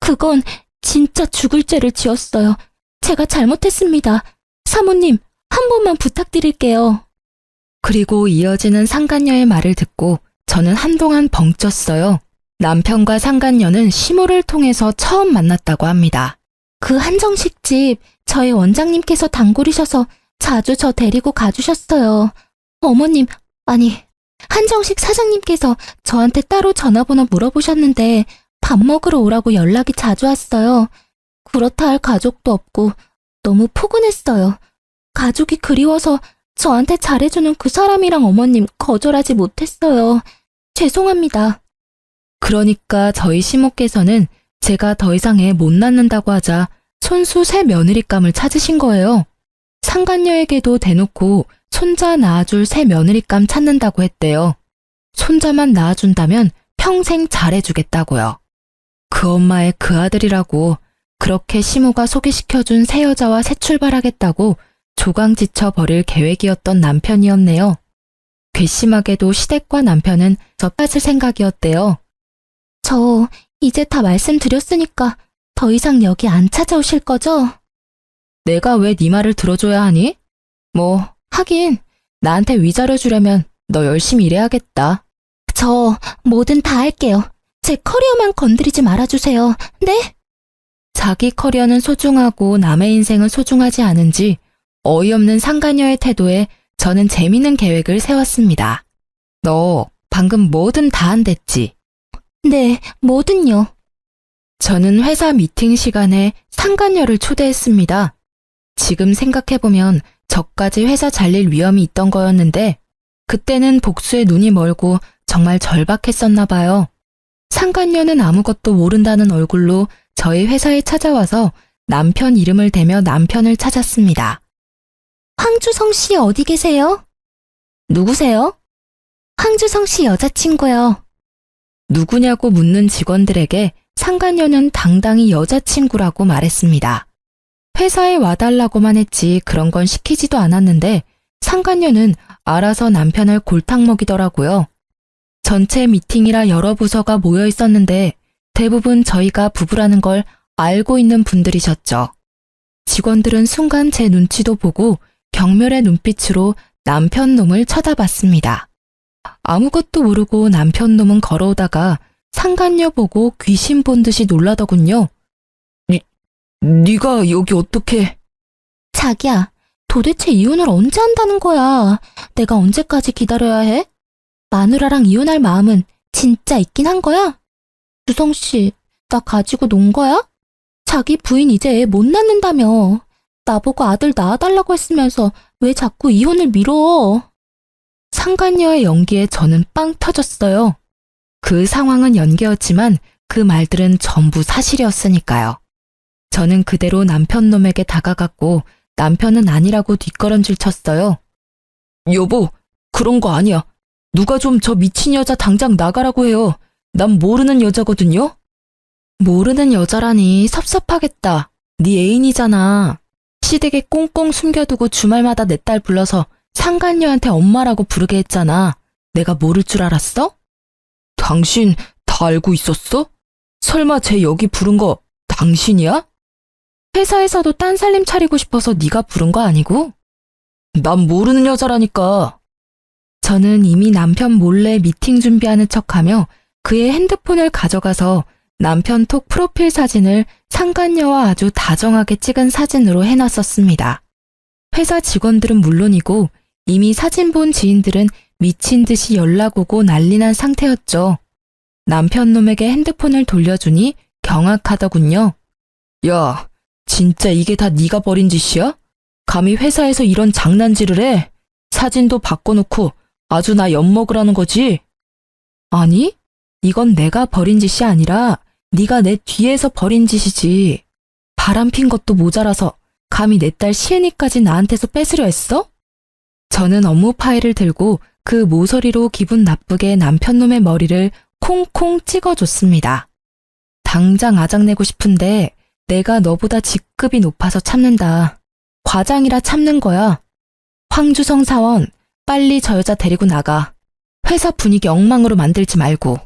그건 진짜 죽을 죄를 지었어요. 제가 잘못했습니다. 사모님, 한 번만 부탁드릴게요. 그리고 이어지는 상간녀의 말을 듣고 저는 한동안 벙쪘어요. 남편과 상간녀는 시모를 통해서 처음 만났다고 합니다. 그 한정식 집 저희 원장님께서 단골이셔서 자주 저 데리고 가주셨어요. 어머님, 아니, 한정식 사장님께서 저한테 따로 전화번호 물어보셨는데 밥 먹으러 오라고 연락이 자주 왔어요. 그렇다 할 가족도 없고 너무 포근했어요. 가족이 그리워서 저한테 잘해주는 그 사람이랑 어머님 거절하지 못했어요. 죄송합니다. 그러니까 저희 시모께서는 제가 더 이상 애 못 낳는다고 하자 손수 새 며느리감을 찾으신 거예요. 상간녀에게도 대놓고 손자 낳아줄 새 며느리감 찾는다고 했대요. 손자만 낳아준다면 평생 잘해주겠다고요. 그 엄마의 그 아들이라고 그렇게 시모가 소개시켜준 새 여자와 새 출발하겠다고 조강지쳐 버릴 계획이었던 남편이었네요. 괘씸하게도 시댁과 남편은 저 빠질 생각이었대요. 저 이제 다 말씀드렸으니까 더 이상 여기 안 찾아오실 거죠? 내가 왜 네 말을 들어줘야 하니? 뭐 하긴 나한테 위자료 주려면 너 열심히 일해야겠다. 저 뭐든 다 할게요. 제 커리어만 건드리지 말아주세요. 네? 자기 커리어는 소중하고 남의 인생은 소중하지 않은지 어이없는 상간녀의 태도에 저는 재미있는 계획을 세웠습니다. 너 방금 뭐든 다 한댔지? 네, 뭐든요. 저는 회사 미팅 시간에 상간녀를 초대했습니다. 지금 생각해보면 저까지 회사 잘릴 위험이 있던 거였는데 그때는 복수에 눈이 멀고 정말 절박했었나 봐요. 상간녀는 아무것도 모른다는 얼굴로 저희 회사에 찾아와서 남편 이름을 대며 남편을 찾았습니다. 황주성 씨 어디 계세요? 누구세요? 황주성 씨 여자친구요. 누구냐고 묻는 직원들에게 상간녀는 당당히 여자친구라고 말했습니다. 회사에 와달라고만 했지 그런 건 시키지도 않았는데 상간녀는 알아서 남편을 골탕 먹이더라고요. 전체 미팅이라 여러 부서가 모여 있었는데 대부분 저희가 부부라는 걸 알고 있는 분들이셨죠. 직원들은 순간 제 눈치도 보고 경멸의 눈빛으로 남편 놈을 쳐다봤습니다. 아무것도 모르고 남편 놈은 걸어오다가 상간녀 보고 귀신 본 듯이 놀라더군요. 네가 여기 어떻게... 자기야, 도대체 이혼을 언제 한다는 거야? 내가 언제까지 기다려야 해? 마누라랑 이혼할 마음은 진짜 있긴 한 거야? 주성 씨, 나 가지고 논 거야? 자기 부인 이제 애 못 낳는다며. 나보고 아들 낳아달라고 했으면서 왜 자꾸 이혼을 미뤄? 상간녀의 연기에 저는 빵 터졌어요. 그 상황은 연기였지만 그 말들은 전부 사실이었으니까요. 저는 그대로 남편 놈에게 다가갔고 남편은 아니라고 뒷걸음질 쳤어요. 여보, 그런 거 아니야. 누가 좀 저 미친 여자 당장 나가라고 해요. 난 모르는 여자거든요. 모르는 여자라니 섭섭하겠다. 네 애인이잖아. 시댁에 꽁꽁 숨겨두고 주말마다 내 딸 불러서 상간녀한테 엄마라고 부르게 했잖아. 내가 모를 줄 알았어? 당신 다 알고 있었어? 설마 쟤 여기 부른 거 당신이야? 회사에서도 딴 살림 차리고 싶어서 네가 부른 거 아니고? 난 모르는 여자라니까. 저는 이미 남편 몰래 미팅 준비하는 척하며 그의 핸드폰을 가져가서 남편 톡 프로필 사진을 상간녀와 아주 다정하게 찍은 사진으로 해놨었습니다. 회사 직원들은 물론이고 이미 사진 본 지인들은 미친 듯이 연락 오고 난리난 상태였죠. 남편 놈에게 핸드폰을 돌려주니 경악하더군요. 야, 진짜 이게 다 네가 벌인 짓이야? 감히 회사에서 이런 장난질을 해? 사진도 바꿔놓고 아주 나 엿먹으라는 거지? 아니, 이건 내가 벌인 짓이 아니라 네가 내 뒤에서 벌인 짓이지. 바람핀 것도 모자라서 감히 내 딸 시은이까지 나한테서 뺏으려 했어? 저는 업무 파일을 들고 그 모서리로 기분 나쁘게 남편 놈의 머리를 콩콩 찍어줬습니다. 당장 아작내고 싶은데 내가 너보다 직급이 높아서 참는다. 과장이라 참는 거야. 황주성 사원, 빨리 저 여자 데리고 나가. 회사 분위기 엉망으로 만들지 말고.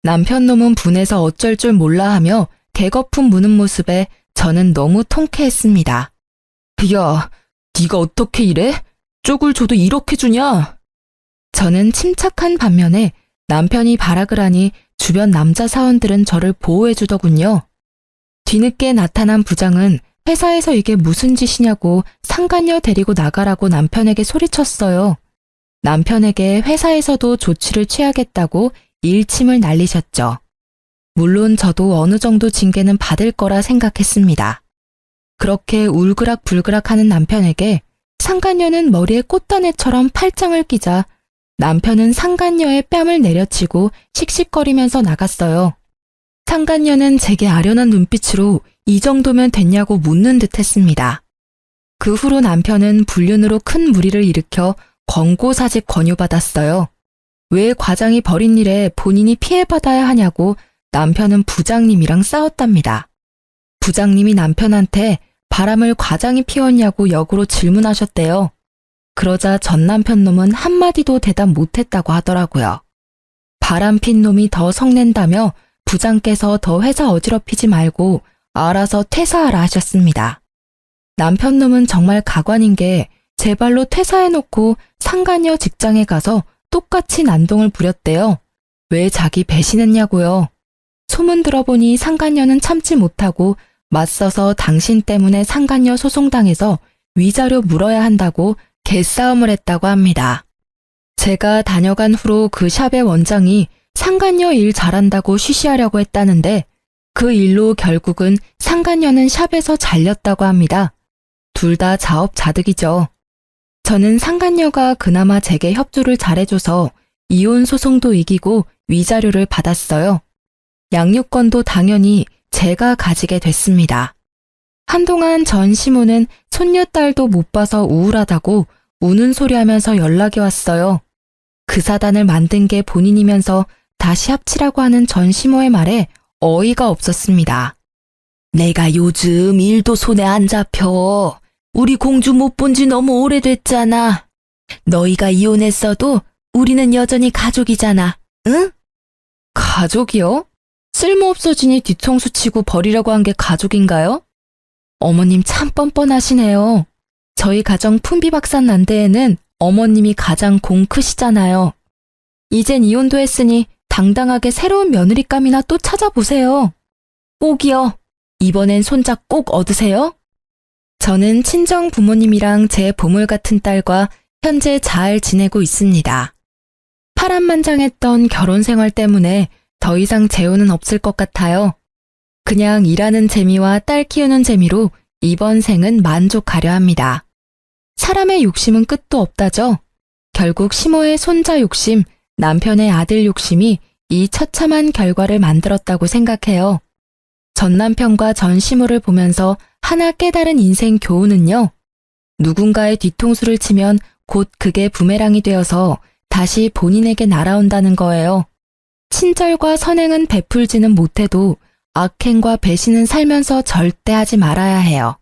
남편 놈은 분해서 어쩔 줄 몰라 하며 개거품 무는 모습에 저는 너무 통쾌했습니다. 야, 네가 어떻게 이래? 쪽을 줘도 이렇게 주냐? 저는 침착한 반면에 남편이 발악을 하니 주변 남자 사원들은 저를 보호해주더군요. 뒤늦게 나타난 부장은 회사에서 이게 무슨 짓이냐고 상간녀 데리고 나가라고 남편에게 소리쳤어요. 남편에게 회사에서도 조치를 취하겠다고 일침을 날리셨죠. 물론 저도 어느 정도 징계는 받을 거라 생각했습니다. 그렇게 울그락불그락하는 남편에게 상간녀는 머리에 꽃다네처럼 팔짱을 끼자 남편은 상간녀의 뺨을 내려치고 씩씩거리면서 나갔어요. 상간녀는 제게 아련한 눈빛으로 이 정도면 됐냐고 묻는 듯 했습니다. 그 후로 남편은 불륜으로 큰 무리를 일으켜 권고사직 권유받았어요. 왜 과장이 벌인 일에 본인이 피해받아야 하냐고 남편은 부장님이랑 싸웠답니다. 부장님이 남편한테 바람을 과장이 피웠냐고 역으로 질문하셨대요. 그러자 전 남편 놈은 한마디도 대답 못했다고 하더라고요. 바람 핀 놈이 더 성낸다며 부장께서 더 회사 어지럽히지 말고 알아서 퇴사하라 하셨습니다. 남편 놈은 정말 가관인 게 제 발로 퇴사해놓고 상간녀 직장에 가서 똑같이 난동을 부렸대요. 왜 자기 배신했냐고요. 소문 들어보니 상간녀는 참지 못하고 맞서서 당신 때문에 상간녀 소송당해서 위자료 물어야 한다고 개싸움을 했다고 합니다. 제가 다녀간 후로 그 샵의 원장이 상간녀 일 잘한다고 쉬쉬하려고 했다는데 그 일로 결국은 상간녀는 샵에서 잘렸다고 합니다. 둘 다 자업자득이죠. 저는 상간녀가 그나마 제게 협조를 잘해줘서 이혼 소송도 이기고 위자료를 받았어요. 양육권도 당연히 제가 가지게 됐습니다. 한동안 전 시모는 손녀딸도 못 봐서 우울하다고 우는 소리 하면서 연락이 왔어요. 그 사단을 만든 게 본인이면서 다시 합치라고 하는 전 시모의 말에 어이가 없었습니다. 내가 요즘 일도 손에 안 잡혀. 우리 공주 못 본 지 너무 오래됐잖아. 너희가 이혼했어도 우리는 여전히 가족이잖아. 응? 가족이요? 쓸모없어지니 뒤통수 치고 버리려고 한 게 가족인가요? 어머님 참 뻔뻔하시네요. 저희 가정 풍비박산 난 데에는 어머님이 가장 공 크시잖아요. 이젠 이혼도 했으니 당당하게 새로운 며느리감이나 또 찾아보세요. 꼭이요. 이번엔 손자 꼭 얻으세요. 저는 친정 부모님이랑 제 보물 같은 딸과 현재 잘 지내고 있습니다. 파란만장했던 결혼 생활 때문에 더 이상 재혼은 없을 것 같아요. 그냥 일하는 재미와 딸 키우는 재미로 이번 생은 만족하려 합니다. 사람의 욕심은 끝도 없다죠. 결국 시모의 손자 욕심, 남편의 아들 욕심이 이 처참한 결과를 만들었다고 생각해요. 전 남편과 전 시모를 보면서 하나 깨달은 인생 교훈은요. 누군가의 뒤통수를 치면 곧 그게 부메랑이 되어서 다시 본인에게 날아온다는 거예요. 친절과 선행은 베풀지는 못해도 악행과 배신은 살면서 절대 하지 말아야 해요.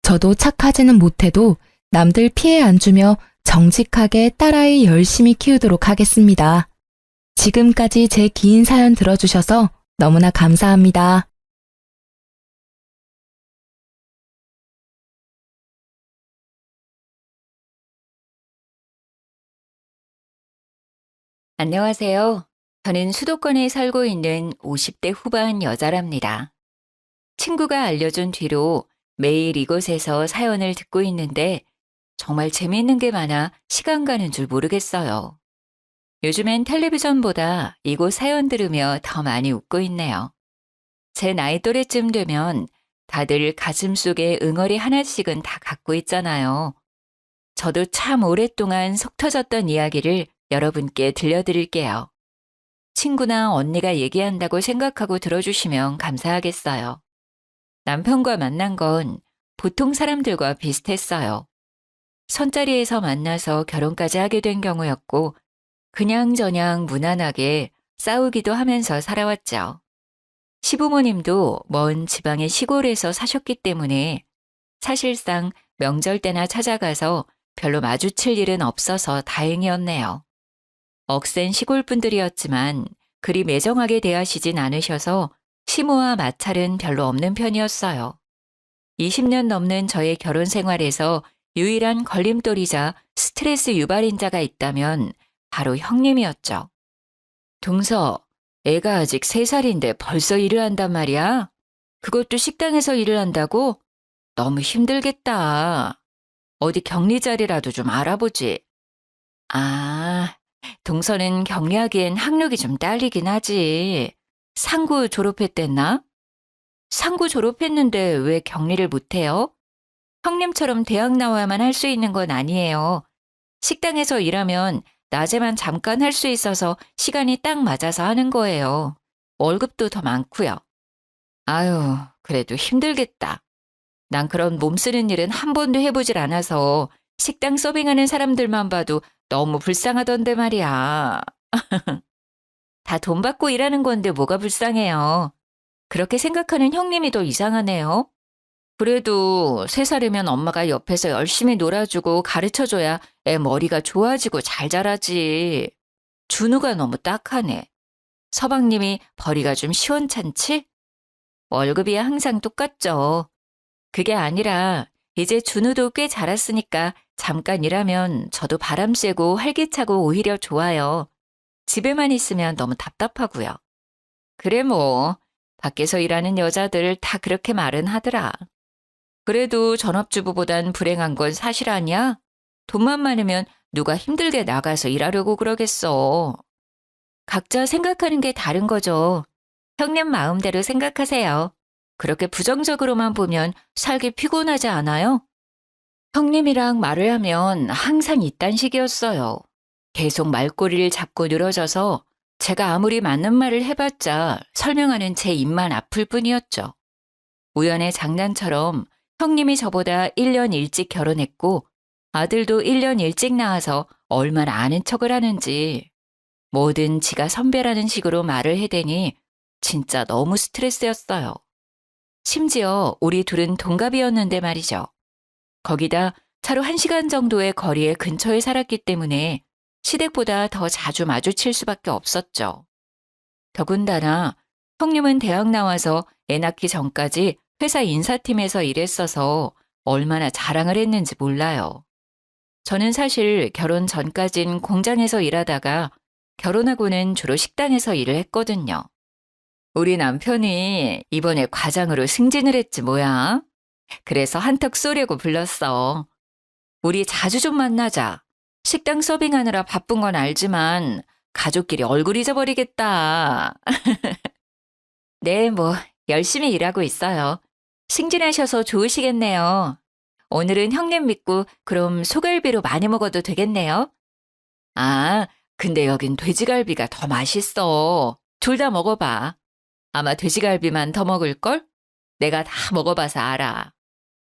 저도 착하지는 못해도 남들 피해 안 주며 정직하게 딸아이 열심히 키우도록 하겠습니다. 지금까지 제 긴 사연 들어주셔서 너무나 감사합니다. 안녕하세요. 저는 수도권에 살고 있는 50대 후반 여자랍니다. 친구가 알려준 뒤로 매일 이곳에서 사연을 듣고 있는데 정말 재미있는 게 많아 시간 가는 줄 모르겠어요. 요즘엔 텔레비전보다 이곳 사연 들으며 더 많이 웃고 있네요. 제 나이 또래쯤 되면 다들 가슴속에 응어리 하나씩은 다 갖고 있잖아요. 저도 참 오랫동안 속 터졌던 이야기를 여러분께 들려드릴게요. 친구나 언니가 얘기한다고 생각하고 들어주시면 감사하겠어요. 남편과 만난 건 보통 사람들과 비슷했어요. 선자리에서 만나서 결혼까지 하게 된 경우였고 그냥저냥 무난하게 싸우기도 하면서 살아왔죠. 시부모님도 먼 지방의 시골에서 사셨기 때문에 사실상 명절 때나 찾아가서 별로 마주칠 일은 없어서 다행이었네요. 억센 시골 분들이었지만 그리 매정하게 대하시진 않으셔서 시모와 마찰은 별로 없는 편이었어요. 20년 넘는 저의 결혼 생활에서 유일한 걸림돌이자 스트레스 유발인자가 있다면 바로 형님이었죠. 동서, 애가 아직 3살인데 벌써 일을 한단 말이야? 그것도 식당에서 일을 한다고? 너무 힘들겠다. 어디 격리 자리라도 좀 알아보지. 아, 동서는 격리하기엔 학력이 좀 딸리긴 하지. 상구 졸업했댔나? 상구 졸업했는데 왜 격리를 못해요? 형님처럼 대학 나와야만 할 수 있는 건 아니에요. 식당에서 일하면 낮에만 잠깐 할 수 있어서 시간이 딱 맞아서 하는 거예요. 월급도 더 많고요. 아유, 그래도 힘들겠다. 난 그런 몸 쓰는 일은 한 번도 해보질 않아서 식당 서빙하는 사람들만 봐도 너무 불쌍하던데 말이야. 다 돈 받고 일하는 건데 뭐가 불쌍해요. 그렇게 생각하는 형님이 더 이상하네요. 그래도 3살이면 엄마가 옆에서 열심히 놀아주고 가르쳐줘야 애 머리가 좋아지고 잘 자라지. 준우가 너무 딱하네. 서방님이 벌이가 좀 시원찮지? 월급이 항상 똑같죠. 그게 아니라 이제 준우도 꽤 자랐으니까 잠깐 일하면 저도 바람 쐬고 활기차고 오히려 좋아요. 집에만 있으면 너무 답답하고요. 그래 뭐 밖에서 일하는 여자들 다 그렇게 말은 하더라. 그래도 전업주부보단 불행한 건 사실 아니야? 돈만 많으면 누가 힘들게 나가서 일하려고 그러겠어. 각자 생각하는 게 다른 거죠. 형님 마음대로 생각하세요. 그렇게 부정적으로만 보면 살기 피곤하지 않아요? 형님이랑 말을 하면 항상 이딴 식이었어요. 계속 말꼬리를 잡고 늘어져서 제가 아무리 맞는 말을 해봤자 설명하는 제 입만 아플 뿐이었죠. 우연의 장난처럼 형님이 저보다 1년 일찍 결혼했고 아들도 1년 일찍 낳아서 얼마나 아는 척을 하는지 뭐든 지가 선배라는 식으로 말을 해대니 진짜 너무 스트레스였어요. 심지어 우리 둘은 동갑이었는데 말이죠. 거기다 차로 1시간 정도의 거리의 근처에 살았기 때문에 시댁보다 더 자주 마주칠 수밖에 없었죠. 더군다나 형님은 대학 나와서 애 낳기 전까지 회사 인사팀에서 일했어서 얼마나 자랑을 했는지 몰라요. 저는 사실 결혼 전까진 공장에서 일하다가 결혼하고는 주로 식당에서 일을 했거든요. 우리 남편이 이번에 과장으로 승진을 했지 뭐야. 그래서 한턱 쏘려고 불렀어. 우리 자주 좀 만나자. 식당 서빙하느라 바쁜 건 알지만 가족끼리 얼굴 잊어버리겠다. 네, 뭐 열심히 일하고 있어요. 승진하셔서 좋으시겠네요. 오늘은 형님 믿고 그럼 소갈비로 많이 먹어도 되겠네요. 아, 근데 여긴 돼지갈비가 더 맛있어. 둘 다 먹어봐. 아마 돼지갈비만 더 먹을걸? 내가 다 먹어봐서 알아.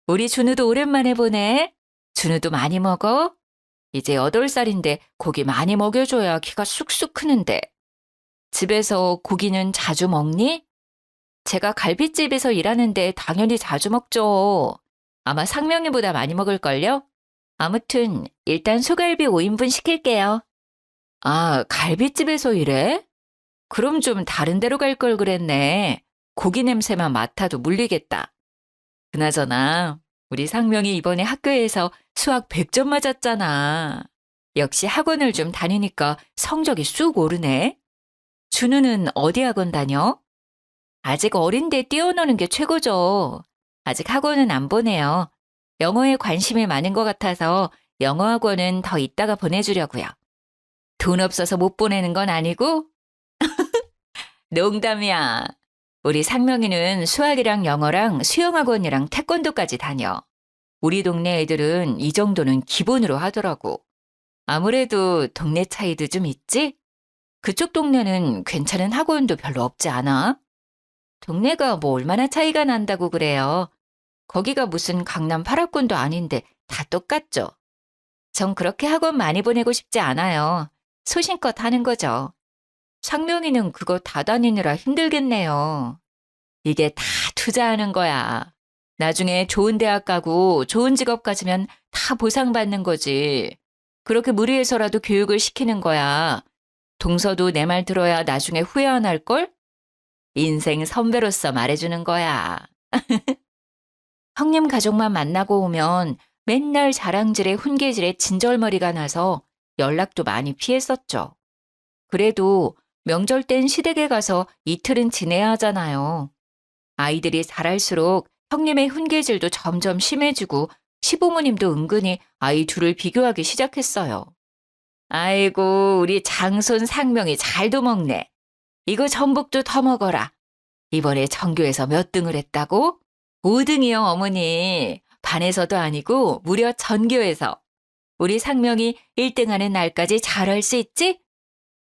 우리 준우도 오랜만에 보네. 준우도 많이 먹어? 이제 8살인데 고기 많이 먹여줘야 키가 쑥쑥 크는데. 집에서 고기는 자주 먹니? 제가 갈비집에서 일하는데 당연히 자주 먹죠. 아마 상명이보다 많이 먹을걸요? 아무튼 일단 소갈비 5인분 시킬게요. 아, 갈비집에서 일해? 그럼 좀 다른 데로 갈 걸 그랬네. 고기 냄새만 맡아도 물리겠다. 그나저나 우리 상명이 이번에 학교에서 수학 100점 맞았잖아. 역시 학원을 좀 다니니까 성적이 쑥 오르네. 준우는 어디 학원 다녀? 아직 어린데 뛰어노는 게 최고죠. 아직 학원은 안 보내요. 영어에 관심이 많은 것 같아서 영어 학원은 더 이따가 보내주려고요. 돈 없어서 못 보내는 건 아니고? 농담이야. 우리 상명이는 수학이랑 영어랑 수영학원이랑 태권도까지 다녀. 우리 동네 애들은 이 정도는 기본으로 하더라고. 아무래도 동네 차이도 좀 있지? 그쪽 동네는 괜찮은 학원도 별로 없지 않아? 동네가 뭐 얼마나 차이가 난다고 그래요. 거기가 무슨 강남 8학군도 아닌데 다 똑같죠. 전 그렇게 학원 많이 보내고 싶지 않아요. 소신껏 하는 거죠. 상명이는 그거 다 다니느라 힘들겠네요. 이게 다 투자하는 거야. 나중에 좋은 대학 가고 좋은 직업 가지면 다 보상받는 거지. 그렇게 무리해서라도 교육을 시키는 거야. 동서도 내 말 들어야 나중에 후회 안 할걸? 인생 선배로서 말해주는 거야. 형님 가족만 만나고 오면 맨날 자랑질에 훈계질에 진절머리가 나서 연락도 많이 피했었죠. 그래도 명절 땐 시댁에 가서 이틀은 지내야 하잖아요. 아이들이 자랄수록 형님의 훈계질도 점점 심해지고 시부모님도 은근히 아이 둘을 비교하기 시작했어요. 아이고 우리 장손 상명이 잘도 먹네. 이거 전복도 더 먹어라. 이번에 전교에서 몇 등을 했다고? 5등이요 어머니. 반에서도 아니고 무려 전교에서. 우리 상명이 1등하는 날까지 잘할 수 있지?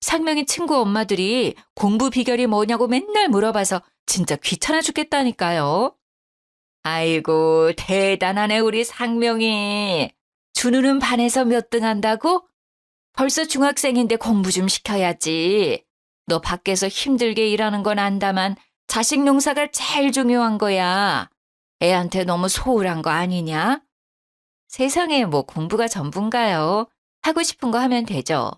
상명이 친구 엄마들이 공부 비결이 뭐냐고 맨날 물어봐서 진짜 귀찮아 죽겠다니까요. 아이고, 대단하네, 우리 상명이. 준우는 반에서 몇 등 한다고? 벌써 중학생인데 공부 좀 시켜야지. 너 밖에서 힘들게 일하는 건 안다만 자식 농사가 제일 중요한 거야. 애한테 너무 소홀한 거 아니냐? 세상에 뭐 공부가 전부인가요? 하고 싶은 거 하면 되죠.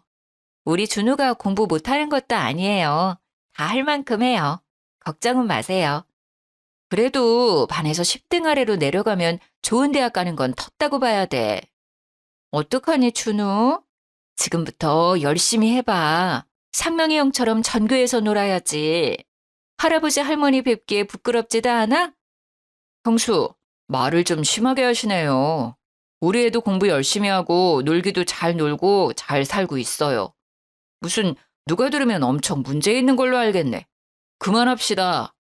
우리 준우가 공부 못하는 것도 아니에요. 다 할 만큼 해요. 걱정은 마세요. 그래도 반에서 10등 아래로 내려가면 좋은 대학 가는 건 텄다고 봐야 돼. 어떡하니, 준우? 지금부터 열심히 해봐. 상명이 형처럼 전교에서 놀아야지. 할아버지 할머니 뵙기에 부끄럽지도 않아? 형수, 말을 좀 심하게 하시네요. 우리 애도 공부 열심히 하고 놀기도 잘 놀고 잘 살고 있어요. 무슨 누가 들으면 엄청 문제 있는 걸로 알겠네. 그만합시다.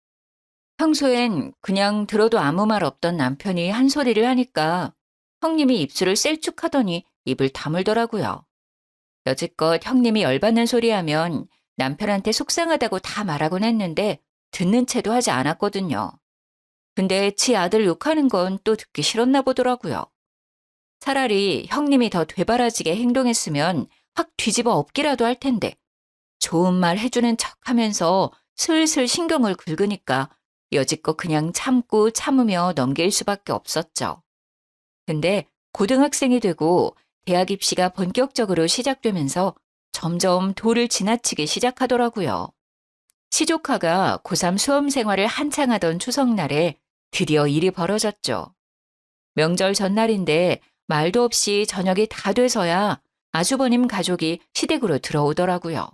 평소엔 그냥 들어도 아무 말 없던 남편이 한 소리를 하니까 형님이 입술을 셀쭉하더니 입을 다물더라고요. 여지껏 형님이 열받는 소리 하면 남편한테 속상하다고 다 말하곤 했는데 듣는 채도 하지 않았거든요. 근데 지 아들 욕하는 건 또 듣기 싫었나 보더라고요. 차라리 형님이 더 되바라지게 행동했으면 확 뒤집어 엎기라도 할 텐데 좋은 말 해주는 척 하면서 슬슬 신경을 긁으니까 여지껏 그냥 참고 참으며 넘길 수밖에 없었죠. 근데 고등학생이 되고 대학 입시가 본격적으로 시작되면서 점점 도를 지나치기 시작하더라고요. 시조카가 고3 수험 생활을 한창 하던 추석날에 드디어 일이 벌어졌죠. 명절 전날인데 말도 없이 저녁이 다 돼서야 아주버님 가족이 시댁으로 들어오더라고요.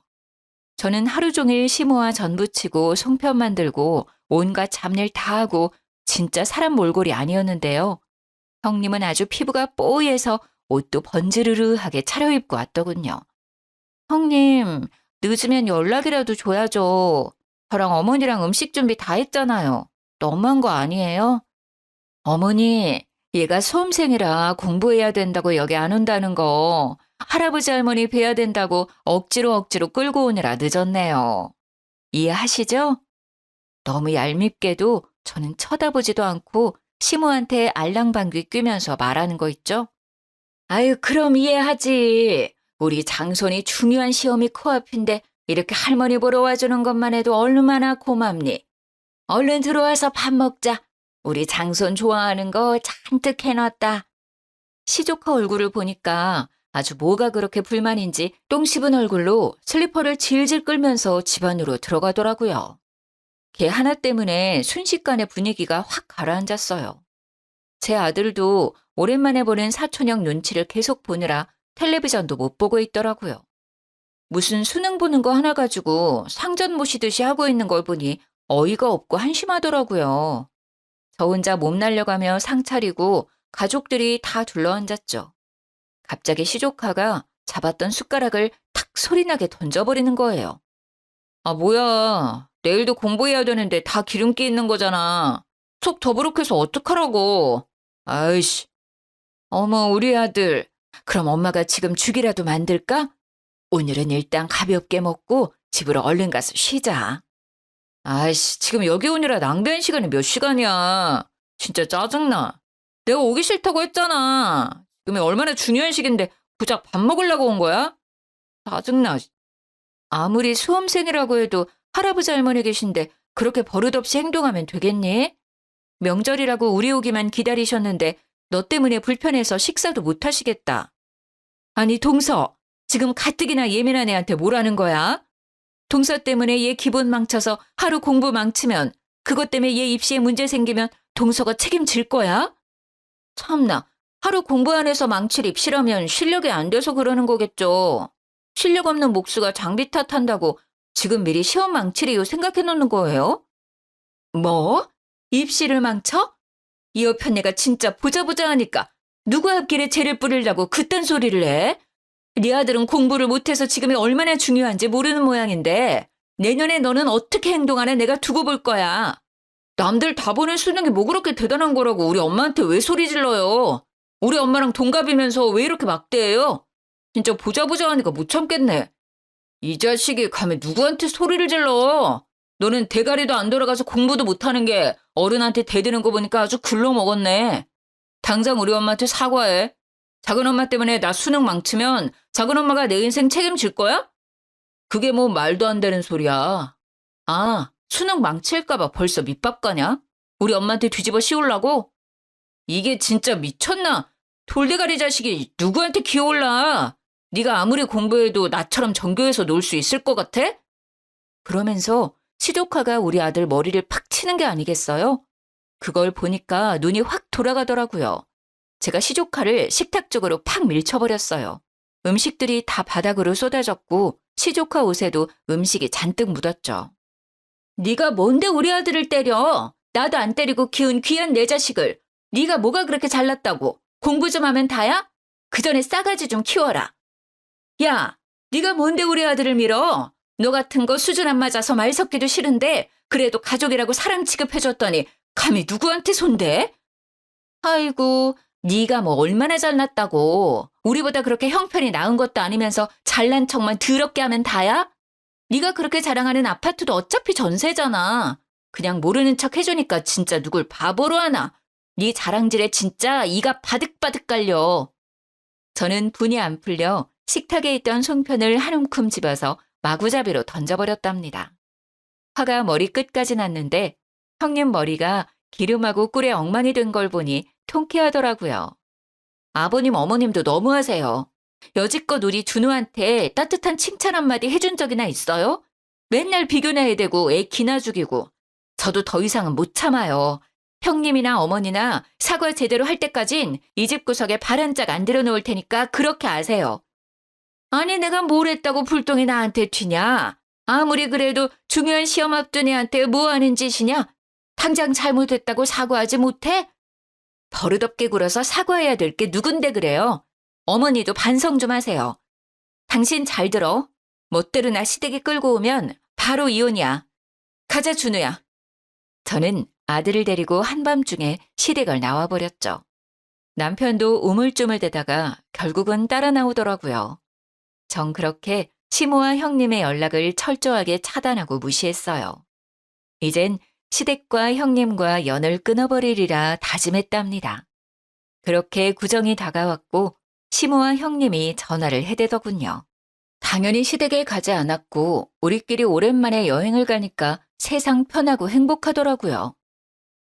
저는 하루 종일 시모와 전 부치고 송편 만들고 온갖 잡일 다 하고 진짜 사람 몰골이 아니었는데요. 형님은 아주 피부가 뽀얘서 옷도 번지르르하게 차려입고 왔더군요. 형님, 늦으면 연락이라도 줘야죠. 저랑 어머니랑 음식 준비 다 했잖아요. 너무한 거 아니에요? 어머니, 얘가 수험생이라 공부해야 된다고 여기 안 온다는 거 할아버지 할머니 뵈야 된다고 억지로 끌고 오느라 늦었네요. 이해하시죠? 너무 얄밉게도 저는 쳐다보지도 않고 시모한테 알랑방귀 뀌면서 말하는 거 있죠? 아유, 그럼 이해하지. 우리 장손이 중요한 시험이 코앞인데 이렇게 할머니 보러 와주는 것만 해도 얼마나 고맙니. 얼른 들어와서 밥 먹자. 우리 장손 좋아하는 거 잔뜩 해놨다. 시조카 얼굴을 보니까 아주 뭐가 그렇게 불만인지 똥 씹은 얼굴로 슬리퍼를 질질 끌면서 집 안으로 들어가더라고요. 걔 하나 때문에 순식간에 분위기가 확 가라앉았어요. 제 아들도 오랜만에 보는 사촌형 눈치를 계속 보느라 텔레비전도 못 보고 있더라고요. 무슨 수능 보는 거 하나 가지고 상전 모시듯이 하고 있는 걸 보니 어이가 없고 한심하더라고요. 저 혼자 몸 날려가며 상 차리고 가족들이 다 둘러앉았죠. 갑자기 시조카가 잡았던 숟가락을 탁 소리나게 던져버리는 거예요. 아, 뭐야. 내일도 공부해야 되는데 다 기름기 있는 거잖아. 속 더부룩해서 어떡하라고. 아이씨. 어머, 우리 아들. 그럼 엄마가 지금 죽이라도 만들까? 오늘은 일단 가볍게 먹고 집으로 얼른 가서 쉬자. 아이씨, 지금 여기 오느라 낭비한 시간이 몇 시간이야. 진짜 짜증나. 내가 오기 싫다고 했잖아. 지금이 얼마나 중요한 시기인데 고작 밥 먹으려고 온 거야? 짜증나. 아무리 수험생이라고 해도 할아버지 할머니 계신데 그렇게 버릇없이 행동하면 되겠니? 명절이라고 우리 오기만 기다리셨는데 너 때문에 불편해서 식사도 못 하시겠다. 아니, 동서. 지금 가뜩이나 예민한 애한테 뭐라는 거야? 동서 때문에 얘 기분 망쳐서 하루 공부 망치면 그것 때문에 얘 입시에 문제 생기면 동서가 책임질 거야? 참나, 하루 공부 안 해서 망칠 입시라면 실력이 안 돼서 그러는 거겠죠. 실력 없는 목수가 장비 탓한다고 지금 미리 시험 망칠 이유 생각해 놓는 거예요? 뭐? 입시를 망쳐? 이 옆에 내가 진짜 보자 하니까 누구 앞길에 죄를 뿌리려고 그딴 소리를 해? 네 아들은 공부를 못해서 지금이 얼마나 중요한지 모르는 모양인데 내년에 너는 어떻게 행동하나 내가 두고 볼 거야. 남들 다 보는 수능이 뭐 그렇게 대단한 거라고 우리 엄마한테 왜 소리 질러요? 우리 엄마랑 동갑이면서 왜 이렇게 막대해요? 진짜 보자 하니까 못 참겠네. 이 자식이 감히 누구한테 소리를 질러? 너는 대가리도 안 돌아가서 공부도 못하는 게 어른한테 대드는 거 보니까 아주 글러먹었네. 당장 우리 엄마한테 사과해. 작은 엄마 때문에 나 수능 망치면 작은 엄마가 내 인생 책임질 거야? 그게 뭐 말도 안 되는 소리야. 아, 수능 망칠까봐 벌써 밑밥 가냐? 우리 엄마한테 뒤집어 씌우려고? 이게 진짜 미쳤나? 돌대가리 자식이 누구한테 기어올라? 네가 아무리 공부해도 나처럼 전교에서 놀 수 있을 것 같아? 그러면서 시조카가 우리 아들 머리를 팍 치는 게 아니겠어요? 그걸 보니까 눈이 확 돌아가더라고요. 제가 시조카를 식탁 쪽으로 팍 밀쳐버렸어요. 음식들이 다 바닥으로 쏟아졌고 시조카 옷에도 음식이 잔뜩 묻었죠. 네가 뭔데 우리 아들을 때려? 나도 안 때리고 키운 귀한 내 자식을. 네가 뭐가 그렇게 잘났다고? 공부 좀 하면 다야? 그 전에 싸가지 좀 키워라. 야, 네가 뭔데 우리 아들을 밀어? 너 같은 거 수준 안 맞아서 말 섞기도 싫은데 그래도 가족이라고 사랑 취급해줬더니 감히 누구한테 손대? 아이고, 네가 뭐 얼마나 잘났다고. 우리보다 그렇게 형편이 나은 것도 아니면서 잘난 척만 더럽게 하면 다야? 네가 그렇게 자랑하는 아파트도 어차피 전세잖아. 그냥 모르는 척 해주니까 진짜 누굴 바보로 하나. 네 자랑질에 진짜 이가 바득바득 깔려. 저는 분이 안 풀려 식탁에 있던 송편을 한 움큼 집어서 마구잡이로 던져버렸답니다. 화가 머리 끝까지 났는데 형님 머리가 기름하고 꿀에 엉망이 된 걸 보니 통쾌하더라고요. 아버님 어머님도 너무하세요. 여지껏 우리 준우한테 따뜻한 칭찬 한마디 해준 적이나 있어요? 맨날 비교나 해대고 애 기나 죽이고. 저도 더 이상은 못 참아요. 형님이나 어머니나 사과 제대로 할 때까진 이 집 구석에 발 한 짝 안 들여놓을 테니까 그렇게 아세요. 아니 내가 뭘 했다고 불똥이 나한테 튀냐? 아무리 그래도 중요한 시험 앞둔 애한테 뭐 하는 짓이냐? 당장 잘못했다고 사과하지 못해? 버릇없게 굴어서 사과해야 될 게 누군데 그래요? 어머니도 반성 좀 하세요. 당신 잘 들어. 멋대로 나 시댁에 끌고 오면 바로 이혼이야. 가자 준우야. 저는 아들을 데리고 한밤중에 시댁을 나와버렸죠. 남편도 우물쭈물대다가 결국은 따라 나오더라고요. 전 그렇게 시모와 형님의 연락을 철저하게 차단하고 무시했어요. 이젠 시댁과 형님과 연을 끊어버리리라 다짐했답니다. 그렇게 구정이 다가왔고 시모와 형님이 전화를 해대더군요. 당연히 시댁에 가지 않았고 우리끼리 오랜만에 여행을 가니까 세상 편하고 행복하더라고요.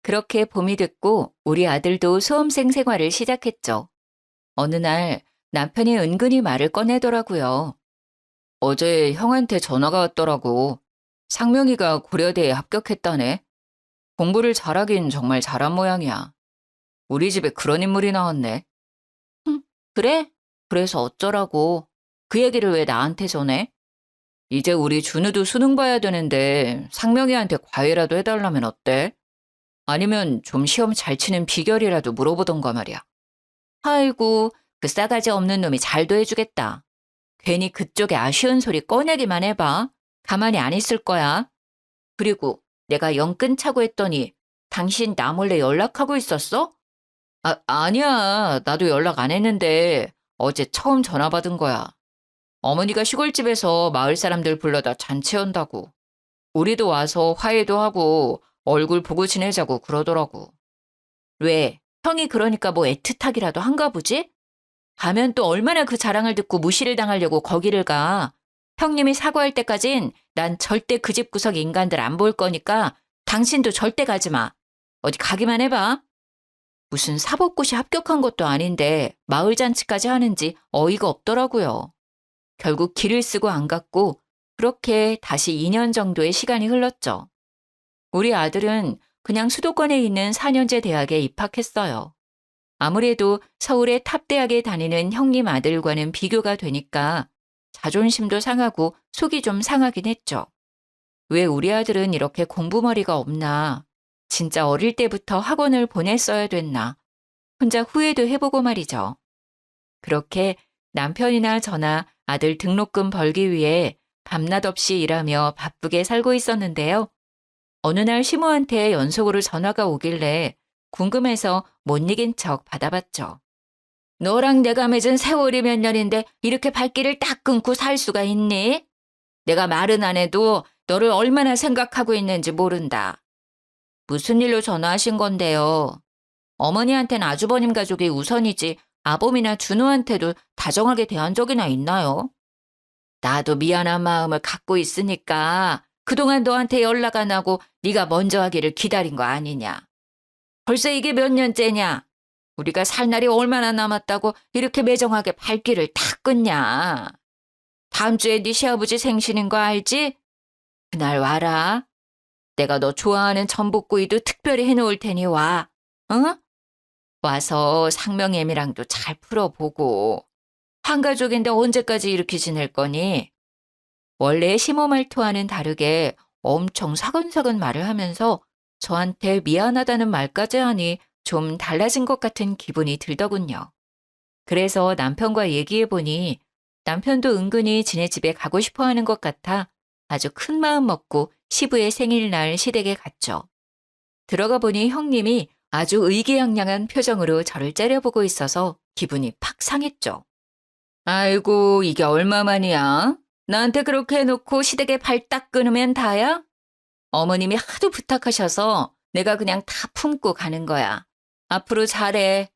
그렇게 봄이 됐고 우리 아들도 수험생 생활을 시작했죠. 어느 날 남편이 은근히 말을 꺼내더라고요. 어제 형한테 전화가 왔더라고. 상명이가 고려대에 합격했다네. 공부를 잘하긴 정말 잘한 모양이야. 우리 집에 그런 인물이 나왔네. 그래? 그래서 어쩌라고. 그 얘기를 왜 나한테 전해? 이제 우리 준우도 수능 봐야 되는데 상명이한테 과외라도 해달라면 어때? 아니면 좀 시험 잘 치는 비결이라도 물어보던가 말이야. 아이고, 그 싸가지 없는 놈이 잘도 해주겠다. 괜히 그쪽에 아쉬운 소리 꺼내기만 해봐. 가만히 안 있을 거야. 그리고 내가 영 끊자고 했더니 당신 나 몰래 연락하고 있었어? 아니야. 나도 연락 안 했는데 어제 처음 전화 받은 거야. 어머니가 시골집에서 마을 사람들 불러다 잔치 한다고. 우리도 와서 화해도 하고 얼굴 보고 지내자고 그러더라고. 왜? 형이 그러니까 뭐 애틋하기라도 한가 보지? 가면 또 얼마나 그 자랑을 듣고 무시를 당하려고 거기를 가. 형님이 사과할 때까진 난 절대 그 집 구석 인간들 안 볼 거니까 당신도 절대 가지 마. 어디 가기만 해봐. 무슨 사법고시 합격한 것도 아닌데 마을 잔치까지 하는지 어이가 없더라고요. 결국 길을 쓰고 안 갔고 그렇게 다시 2년 정도의 시간이 흘렀죠. 우리 아들은 그냥 수도권에 있는 4년제 대학에 입학했어요. 아무래도 서울의 탑대학에 다니는 형님 아들과는 비교가 되니까 자존심도 상하고 속이 좀 상하긴 했죠. 왜 우리 아들은 이렇게 공부머리가 없나? 진짜 어릴 때부터 학원을 보냈어야 됐나? 혼자 후회도 해보고 말이죠. 그렇게 남편이나 저나 아들 등록금 벌기 위해 밤낮 없이 일하며 바쁘게 살고 있었는데요. 어느 날 시모한테 연속으로 전화가 오길래 궁금해서 못 이긴 척 받아봤죠. 너랑 내가 맺은 세월이 몇 년인데 이렇게 발길을 딱 끊고 살 수가 있니? 내가 말은 안 해도 너를 얼마나 생각하고 있는지 모른다. 무슨 일로 전화하신 건데요? 어머니한테는 아주버님 가족이 우선이지 아범이나 준호한테도 다정하게 대한 적이나 있나요? 나도 미안한 마음을 갖고 있으니까 그동안 너한테 연락 안 하고 네가 먼저 하기를 기다린 거 아니냐. 벌써 이게 몇 년째냐? 우리가 살 날이 얼마나 남았다고 이렇게 매정하게 발길을 다 끊냐. 다음 주에 네 시아버지 생신인 거 알지? 그날 와라. 내가 너 좋아하는 전복구이도 특별히 해놓을 테니 와. 응? 와서 상명애미랑도 잘 풀어보고. 한 가족인데 언제까지 이렇게 지낼 거니? 원래 시모 말투와는 다르게 엄청 사근사근 말을 하면서 저한테 미안하다는 말까지 하니 좀 달라진 것 같은 기분이 들더군요. 그래서 남편과 얘기해보니 남편도 은근히 지네 집에 가고 싶어 하는 것 같아 아주 큰 마음 먹고 시부의 생일날 시댁에 갔죠. 들어가 보니 형님이 아주 의기양양한 표정으로 저를 째려보고 있어서 기분이 팍 상했죠. 아이고, 이게 얼마만이야? 나한테 그렇게 해놓고 시댁에 발 딱 끊으면 다야? 어머님이 하도 부탁하셔서 내가 그냥 다 품고 가는 거야. 앞으로 잘해.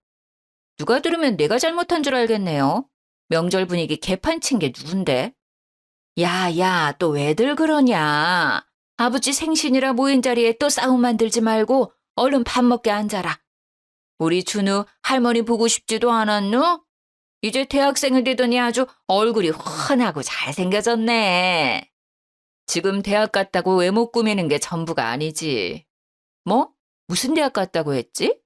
누가 들으면 내가 잘못한 줄 알겠네요. 명절 분위기 개판친 게 누군데? 야, 또 왜들 그러냐. 아버지 생신이라 모인 자리에 또 싸움 만들지 말고 얼른 밥 먹게 앉아라. 우리 준우 할머니 보고 싶지도 않았누? 이제 대학생이 되더니 아주 얼굴이 훤하고 잘생겨졌네. 지금 대학 갔다고 외모 꾸미는 게 전부가 아니지. 뭐? 무슨 대학 갔다고 했지?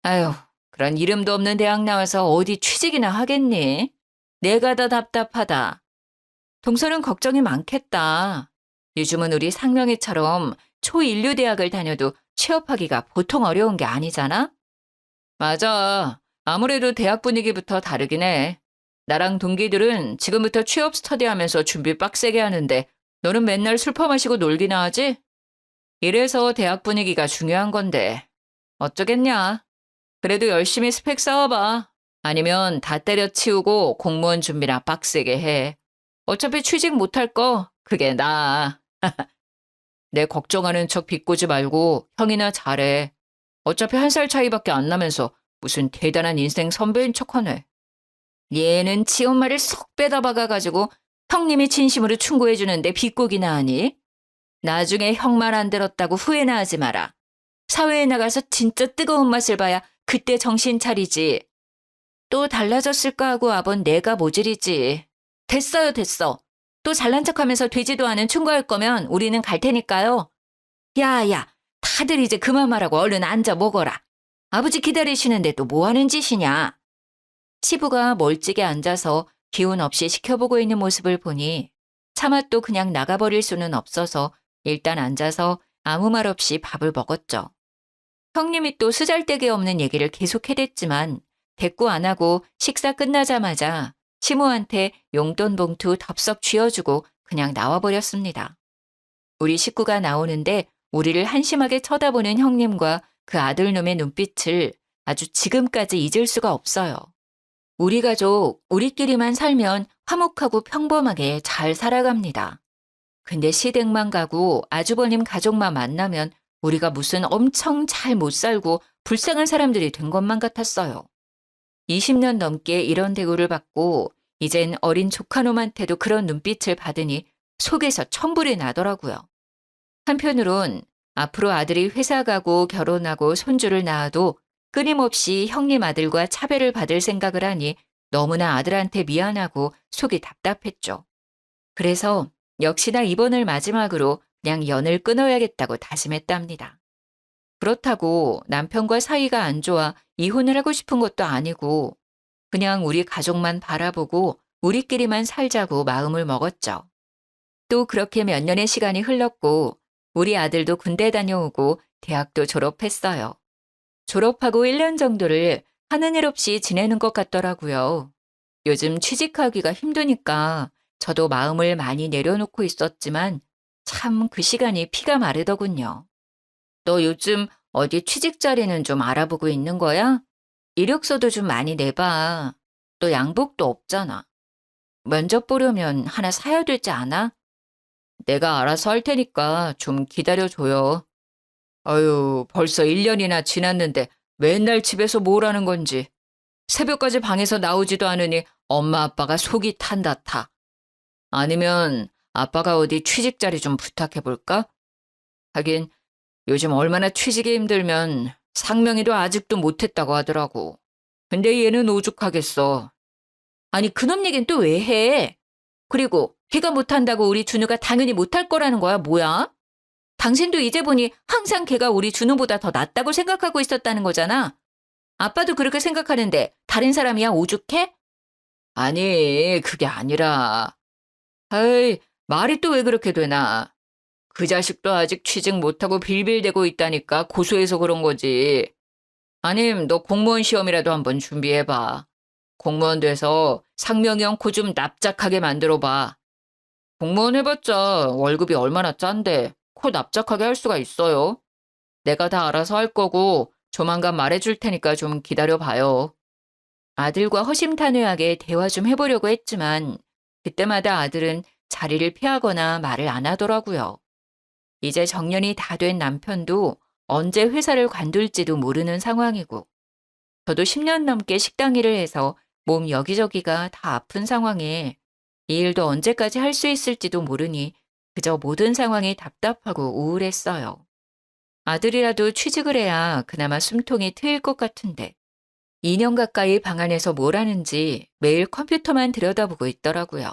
아휴, 그런 이름도 없는 대학 나와서 어디 취직이나 하겠니? 내가 다 답답하다. 동서는 걱정이 많겠다. 요즘은 우리 상명이처럼 초일류 대학을 다녀도 취업하기가 보통 어려운 게 아니잖아? 맞아. 아무래도 대학 분위기부터 다르긴 해. 나랑 동기들은 지금부터 취업 스터디하면서 준비 빡세게 하는데 너는 맨날 술 퍼마시고 놀기나 하지? 이래서 대학 분위기가 중요한 건데 어쩌겠냐. 그래도 열심히 스펙 쌓아봐. 아니면 다 때려치우고 공무원 준비나 빡세게 해. 어차피 취직 못할 거 그게 나아. 내 걱정하는 척 비꼬지 말고 형이나 잘해. 어차피 1살 차이밖에 안 나면서 무슨 대단한 인생 선배인 척하네. 얘는 지 엄마를 쏙 빼다 박아가지고 형님이 진심으로 충고해주는데 비꼬기나 하니? 나중에 형 말 안 들었다고 후회나 하지 마라. 사회에 나가서 진짜 뜨거운 맛을 봐야 그때 정신 차리지. 또 달라졌을까 하고 아본 내가 모질이지. 됐어요, 됐어. 또 잘난 척하면서 되지도 않은 충고할 거면 우리는 갈 테니까요. 야, 다들 이제 그만 말하고 얼른 앉아 먹어라. 아버지 기다리시는데 또 뭐 하는 짓이냐. 시부가 멀찍이 앉아서 기운 없이 지켜보고 있는 모습을 보니 차마 또 그냥 나가버릴 수는 없어서 일단 앉아서 아무 말 없이 밥을 먹었죠. 형님이 또 쓰잘데기 없는 얘기를 계속 해댔지만 대꾸 안 하고 식사 끝나자마자 시모한테 용돈 봉투 덥석 쥐어주고 그냥 나와버렸습니다. 우리 식구가 나오는데 우리를 한심하게 쳐다보는 형님과 그 아들놈의 눈빛을 아주 지금까지 잊을 수가 없어요. 우리 가족, 우리끼리만 살면 화목하고 평범하게 잘 살아갑니다. 근데 시댁만 가고 아주버님 가족만 만나면 우리가 무슨 엄청 잘 못 살고 불쌍한 사람들이 된 것만 같았어요. 20년 넘게 이런 대우를 받고 이젠 어린 조카놈한테도 그런 눈빛을 받으니 속에서 천불이 나더라고요. 한편으론 앞으로 아들이 회사 가고 결혼하고 손주를 낳아도 끊임없이 형님 아들과 차별을 받을 생각을 하니 너무나 아들한테 미안하고 속이 답답했죠. 그래서 역시나 이번을 마지막으로 그냥 연을 끊어야겠다고 다짐했답니다. 그렇다고 남편과 사이가 안 좋아 이혼을 하고 싶은 것도 아니고 그냥 우리 가족만 바라보고 우리끼리만 살자고 마음을 먹었죠. 또 그렇게 몇 년의 시간이 흘렀고 우리 아들도 군대 다녀오고 대학도 졸업했어요. 졸업하고 1년 정도를 하는 일 없이 지내는 것 같더라고요. 요즘 취직하기가 힘드니까 저도 마음을 많이 내려놓고 있었지만 참 그 시간이 피가 마르더군요. 너 요즘 어디 취직 자리는 좀 알아보고 있는 거야? 이력서도 좀 많이 내봐. 너 양복도 없잖아. 면접 보려면 하나 사야 되지 않아? 내가 알아서 할 테니까 좀 기다려줘요. 아유, 벌써 1년이나 지났는데 맨날 집에서 뭘 하는 건지. 새벽까지 방에서 나오지도 않으니 엄마 아빠가 속이 탄다 타. 아니면 아빠가 어디 취직 자리 좀 부탁해 볼까? 하긴 요즘 얼마나 취직이 힘들면 상명이도 아직도 못했다고 하더라고. 근데 얘는 오죽하겠어. 아니 그놈 얘긴 또 왜 해? 그리고 걔가 못한다고 우리 준우가 당연히 못할 거라는 거야 뭐야? 당신도 이제 보니 항상 걔가 우리 준우보다 더 낫다고 생각하고 있었다는 거잖아. 아빠도 그렇게 생각하는데 다른 사람이야 오죽해? 아니 그게 아니라. 아이 말이 또 왜 그렇게 되나. 그 자식도 아직 취직 못하고 빌빌대고 있다니까 고소해서 그런 거지. 아님 너 공무원 시험이라도 한번 준비해봐. 공무원 돼서 상명형 코 좀 납작하게 만들어봐. 공무원 해봤자 월급이 얼마나 짠데 코 납작하게 할 수가 있어요. 내가 다 알아서 할 거고 조만간 말해줄 테니까 좀 기다려봐요. 아들과 허심탄회하게 대화 좀 해보려고 했지만 그때마다 아들은 자리를 피하거나 말을 안 하더라고요. 이제 정년이 다 된 남편도 언제 회사를 관둘지도 모르는 상황이고 저도 10년 넘게 식당 일을 해서 몸 여기저기가 다 아픈 상황에 이 일도 언제까지 할 수 있을지도 모르니 그저 모든 상황이 답답하고 우울했어요. 아들이라도 취직을 해야 그나마 숨통이 트일 것 같은데 2년 가까이 방 안에서 뭘 하는지 매일 컴퓨터만 들여다보고 있더라고요.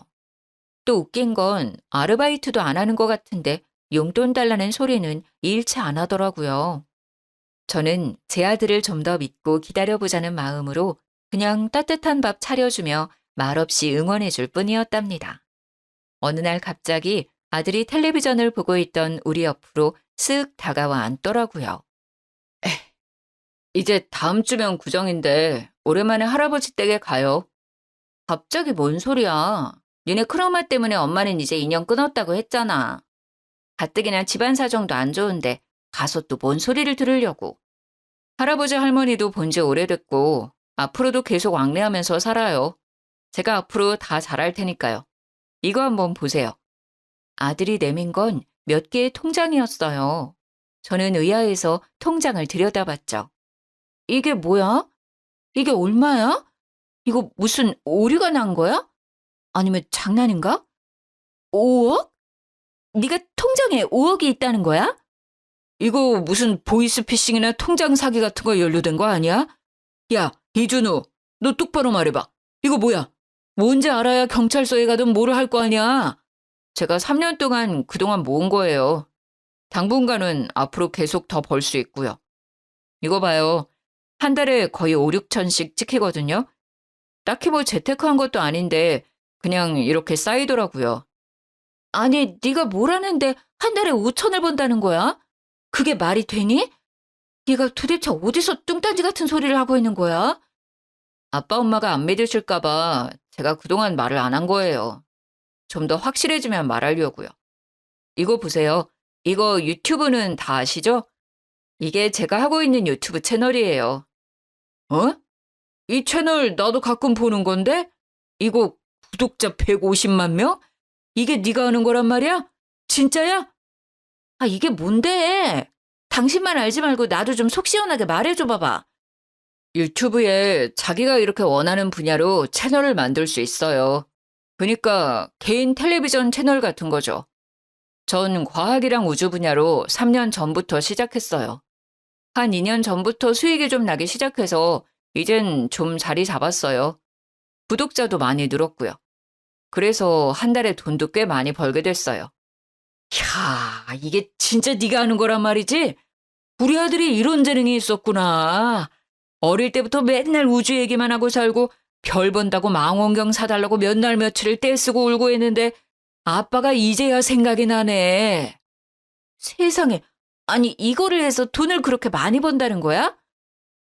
또 웃긴 건 아르바이트도 안 하는 것 같은데 용돈 달라는 소리는 일치 안 하더라고요. 저는 제 아들을 좀 더 믿고 기다려보자는 마음으로 그냥 따뜻한 밥 차려주며 말없이 응원해줄 뿐이었답니다. 어느 날 갑자기 아들이 텔레비전을 보고 있던 우리 옆으로 쓱 다가와 앉더라고요. 이제 다음 주면 구정인데 오랜만에 할아버지 댁에 가요. 갑자기 뭔 소리야. 니네 큰엄마 때문에 엄마는 이제 인연 끊었다고 했잖아. 가뜩이나 집안 사정도 안 좋은데 가서 또 뭔 소리를 들으려고. 할아버지 할머니도 본 지 오래됐고 앞으로도 계속 왕래하면서 살아요. 제가 앞으로 다 잘할 테니까요. 이거 한번 보세요. 아들이 내민 건 몇 개의 통장이었어요. 저는 의아해서 통장을 들여다봤죠. 이게 뭐야? 이게 얼마야? 이거 무슨 오류가 난 거야? 아니면 장난인가? 5억? 네가 통장에 5억이 있다는 거야? 이거 무슨 보이스피싱이나 통장 사기 같은 거 연루된 거 아니야? 야, 이준우, 너 똑바로 말해봐. 이거 뭐야? 뭔지 알아야 경찰서에 가든 뭐를 할 거 아니야? 제가 3년 동안 그동안 모은 거예요. 당분간은 앞으로 계속 더 벌 수 있고요. 이거 봐요. 한 달에 거의 5, 6천씩 찍히거든요. 딱히 뭐 재테크한 것도 아닌데 그냥 이렇게 쌓이더라고요. 아니, 네가 뭘 하는데 한 달에 5천을 번다는 거야? 그게 말이 되니? 네가 도대체 어디서 뚱딴지 같은 소리를 하고 있는 거야? 아빠 엄마가 안 믿으실까 봐 제가 그동안 말을 안 한 거예요. 좀 더 확실해지면 말하려고요. 이거 보세요. 이거 유튜브는 다 아시죠? 이게 제가 하고 있는 유튜브 채널이에요. 어? 이 채널 나도 가끔 보는 건데? 이거 구독자 150만 명? 이게 네가 하는 거란 말이야? 진짜야? 아, 이게 뭔데? 당신만 알지 말고 나도 좀 속 시원하게 말해줘 봐봐. 유튜브에 자기가 이렇게 원하는 분야로 채널을 만들 수 있어요. 그러니까 개인 텔레비전 채널 같은 거죠. 전 과학이랑 우주 분야로 3년 전부터 시작했어요. 한 2년 전부터 수익이 좀 나기 시작해서 이젠 좀 자리 잡았어요. 구독자도 많이 늘었고요. 그래서 한 달에 돈도 꽤 많이 벌게 됐어요. 이야, 이게 진짜 네가 하는 거란 말이지? 우리 아들이 이런 재능이 있었구나. 어릴 때부터 맨날 우주 얘기만 하고 살고 별 본다고 망원경 사달라고 몇 날 며칠을 떼쓰고 울고 했는데 아빠가 이제야 생각이 나네. 세상에, 아니 이거를 해서 돈을 그렇게 많이 번다는 거야?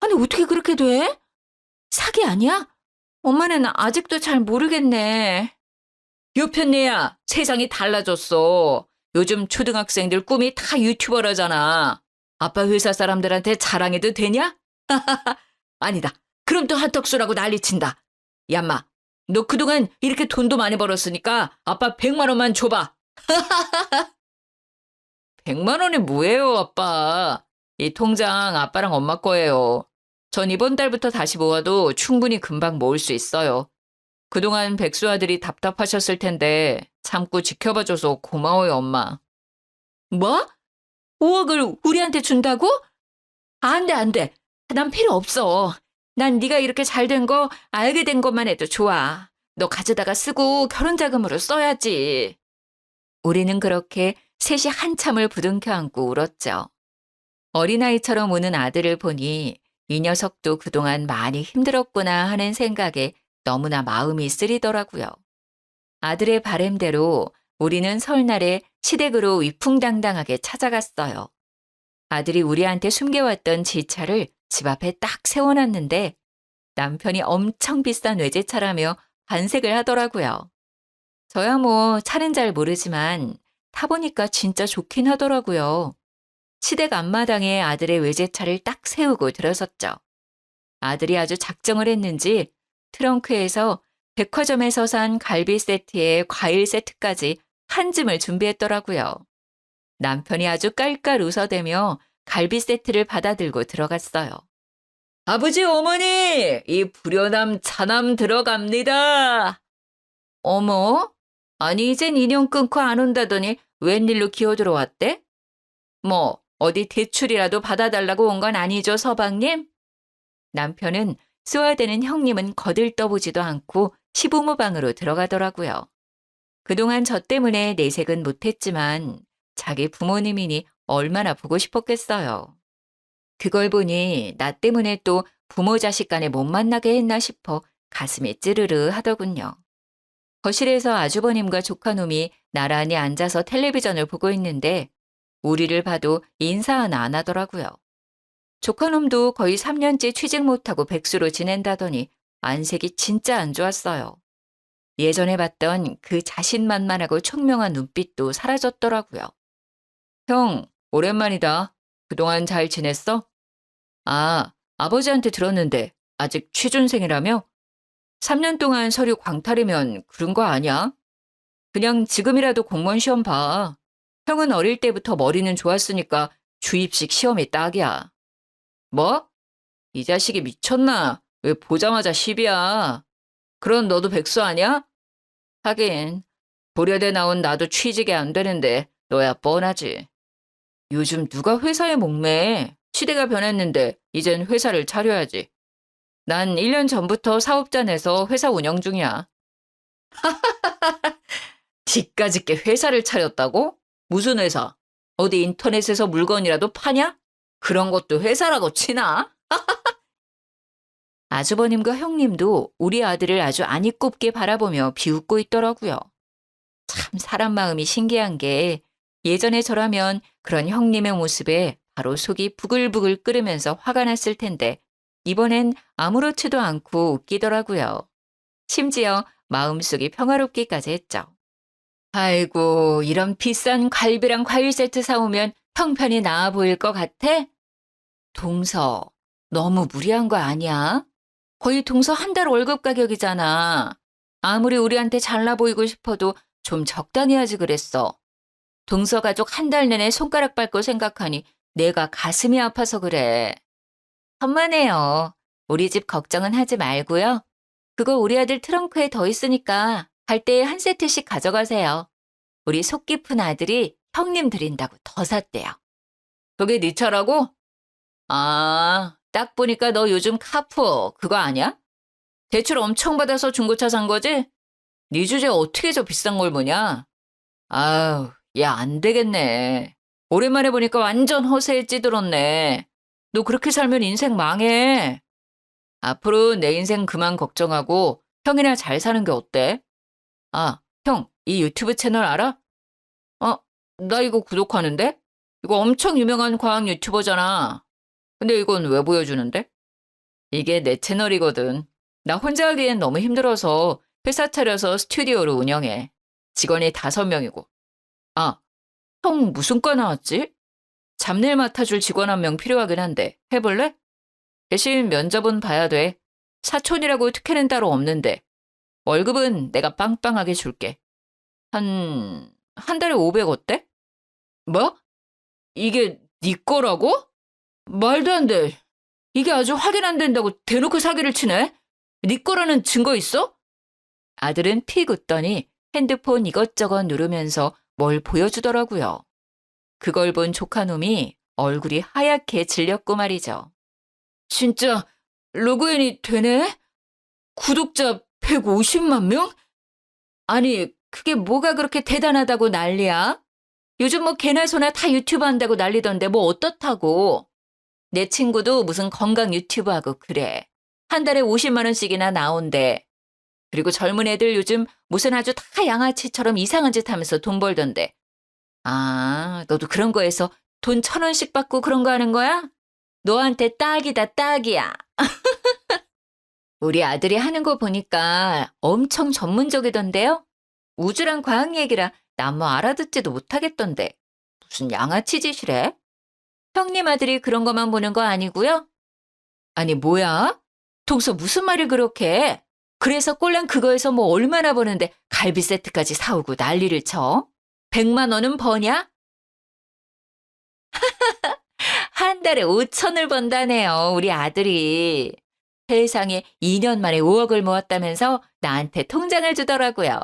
아니 어떻게 그렇게 돼? 사기 아니야? 엄마는 아직도 잘 모르겠네. 요편네야, 세상이 달라졌어. 요즘 초등학생들 꿈이 다 유튜버라잖아. 아빠 회사 사람들한테 자랑해도 되냐? 아니다. 그럼 또 한턱수라고 난리친다. 얌마, 너 그동안 이렇게 돈도 많이 벌었으니까 아빠 100만 원만 줘봐. 100만 원이 뭐예요, 아빠? 이 통장 아빠랑 엄마 거예요. 전 이번 달부터 다시 모아도 충분히 금방 모을 수 있어요. 그동안 백수 아들이 답답하셨을 텐데 참고 지켜봐줘서 고마워요, 엄마. 뭐? 5억을 우리한테 준다고? 안 돼, 안 돼. 난 필요 없어. 난 네가 이렇게 잘 된 거 알게 된 것만 해도 좋아. 너 가져다가 쓰고 결혼 자금으로 써야지. 우리는 그렇게 셋이 한참을 부둥켜 안고 울었죠. 어린아이처럼 우는 아들을 보니 이 녀석도 그동안 많이 힘들었구나 하는 생각에 너무나 마음이 쓰리더라고요. 아들의 바램대로 우리는 설날에 시댁으로 위풍당당하게 찾아갔어요. 아들이 우리한테 숨겨왔던 지차를 집 앞에 딱 세워놨는데 남편이 엄청 비싼 외제차라며 반색을 하더라고요. 저야 뭐 차는 잘 모르지만 타보니까 진짜 좋긴 하더라고요. 시댁 앞마당에 아들의 외제차를 딱 세우고 들어섰죠. 아들이 아주 작정을 했는지 트렁크에서 백화점에서 산 갈비 세트에 과일 세트까지 한 짐을 준비했더라고요. 남편이 아주 깔깔 웃어대며 갈비 세트를 받아들고 들어갔어요. 아버지, 어머니, 이 불효남 차남 들어갑니다. 어머? 아니, 이젠 인연 끊고 안 온다더니 웬일로 기어 들어왔대? 뭐, 어디 대출이라도 받아달라고 온 건 아니죠, 서방님? 남편은 쏘아대는 형님은 거들떠보지도 않고 시부모 방으로 들어가더라고요. 그동안 저 때문에 내색은 못했지만 자기 부모님이니 얼마나 보고 싶었겠어요. 그걸 보니 나 때문에 또 부모 자식 간에 못 만나게 했나 싶어 가슴이 찌르르 하더군요. 거실에서 아주버님과 조카놈이 나란히 앉아서 텔레비전을 보고 있는데 우리를 봐도 인사 하나 안 하더라고요. 조카놈도 거의 3년째 취직 못하고 백수로 지낸다더니 안색이 진짜 안 좋았어요. 예전에 봤던 그 자신만만하고 총명한 눈빛도 사라졌더라고요. 형, 오랜만이다. 그동안 잘 지냈어? 아, 아버지한테 들었는데 아직 취준생이라며? 3년 동안 서류 광탈이면 그런 거 아니야? 그냥 지금이라도 공무원 시험 봐. 형은 어릴 때부터 머리는 좋았으니까 주입식 시험이 딱이야. 뭐? 이 자식이 미쳤나? 왜 보자마자 10이야? 그럼 너도 백수 아니야? 하긴 고려대 나온 나도 취직이 안 되는데 너야 뻔하지. 요즘 누가 회사에 목매해? 시대가 변했는데 이젠 회사를 차려야지. 난 1년 전부터 사업자 내서 회사 운영 중이야. 지까짓게 회사를 차렸다고? 무슨 회사? 어디 인터넷에서 물건이라도 파냐? 그런 것도 회사라고 치나? 아주버님과 형님도 우리 아들을 아주 안이 꼽게 바라보며 비웃고 있더라고요. 참 사람 마음이 신기한 게 예전에 저라면 그런 형님의 모습에 바로 속이 부글부글 끓으면서 화가 났을 텐데 이번엔 아무렇지도 않고 웃기더라고요. 심지어 마음속이 평화롭기까지 했죠. 아이고, 이런 비싼 갈비랑 과일 세트 사오면 형편이 나아 보일 것 같아? 동서, 너무 무리한 거 아니야? 거의 동서 한 달 월급 가격이잖아. 아무리 우리한테 잘나 보이고 싶어도 좀 적당히 하지 그랬어. 동서 가족 한 달 내내 손가락 밟고 생각하니 내가 가슴이 아파서 그래. 천만에요. 우리 집 걱정은 하지 말고요. 그거 우리 아들 트렁크에 더 있으니까 갈 때 한 세트씩 가져가세요. 우리 속 깊은 아들이 형님 드린다고 더 샀대요. 그게 네 차라고? 아, 딱 보니까 너 요즘 카푸어 그거 아니야? 대출 엄청 받아서 중고차 산 거지? 네 주제 어떻게 저 비싼 걸 보냐? 아우, 야, 안 되겠네. 오랜만에 보니까 완전 허세에 찌들었네. 너 그렇게 살면 인생 망해. 앞으로 내 인생 그만 걱정하고 형이나 잘 사는 게 어때? 아, 형, 이 유튜브 채널 알아? 나 이거 구독하는데? 이거 엄청 유명한 과학 유튜버잖아. 근데 이건 왜 보여주는데? 이게 내 채널이거든. 나 혼자 하기엔 너무 힘들어서 회사 차려서 스튜디오로 운영해. 직원이 5명이고. 아, 형 무슨 과 나왔지? 잡일 맡아줄 직원 한 명 필요하긴 한데 해볼래? 대신 면접은 봐야 돼. 사촌이라고 특혜는 따로 없는데. 월급은 내가 빵빵하게 줄게. 한 달에 500 어때? 뭐? 이게 네 거라고? 말도 안 돼. 이게 아주 확인 안 된다고 대놓고 사기를 치네? 네 거라는 증거 있어? 아들은 픽 웃더니 핸드폰 이것저것 누르면서 뭘 보여주더라고요. 그걸 본 조카놈이 얼굴이 하얗게 질렸고 말이죠. 진짜 로그인이 되네? 구독자 150만 명? 아니, 그게 뭐가 그렇게 대단하다고 난리야? 요즘 뭐 개나 소나 다 유튜브 한다고 난리던데 뭐 어떻다고? 내 친구도 무슨 건강 유튜브 하고 그래. 한 달에 50만 원씩이나 나온대. 그리고 젊은 애들 요즘 무슨 아주 다 양아치처럼 이상한 짓 하면서 돈 벌던데. 아, 너도 그런 거에서 돈 1,000원씩 받고 그런 거 하는 거야? 너한테 딱이다, 딱이야. 우리 아들이 하는 거 보니까 엄청 전문적이던데요? 우주랑 과학 얘기라 난 뭐 알아듣지도 못하겠던데. 무슨 양아치 짓이래? 형님 아들이 그런 것만 보는 거 아니고요? 아니 뭐야? 동서 무슨 말을 그렇게 해? 그래서 꼴랑 그거에서 뭐 얼마나 버는데 갈비 세트까지 사오고 난리를 쳐? 100만 원은 버냐? 한 달에 5천을 번다네요, 우리 아들이. 세상에 2년 만에 5억을 모았다면서 나한테 통장을 주더라고요.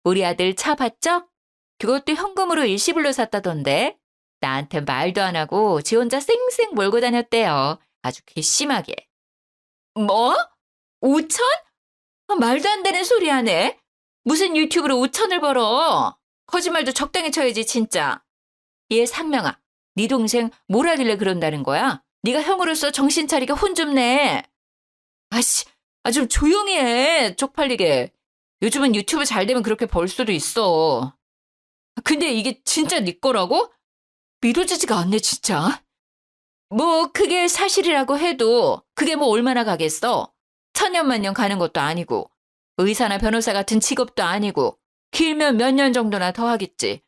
우리 아들 차 봤죠? 그것도 현금으로 일시불로 샀다던데. 나한테 말도 안 하고 지 혼자 쌩쌩 몰고 다녔대요. 아주 괘씸하게. 뭐? 5천? 말도 안 되는 소리 하네. 무슨 유튜브로 5천을 벌어. 거짓말도 적당히 쳐야지 진짜. 얘 상명아, 네 동생 뭘 하길래 그런다는 거야? 네가 형으로서 정신 차리게 혼 좀 내. 아씨, 좀 조용히 해. 쪽팔리게. 요즘은 유튜브 잘 되면 그렇게 벌 수도 있어. 근데 이게 진짜 네 거라고? 믿어지지가 않네 진짜. 뭐 그게 사실이라고 해도 그게 뭐 얼마나 가겠어? 천년만년 가는 것도 아니고 의사나 변호사 같은 직업도 아니고 길면 몇 년 정도나 더 하겠지.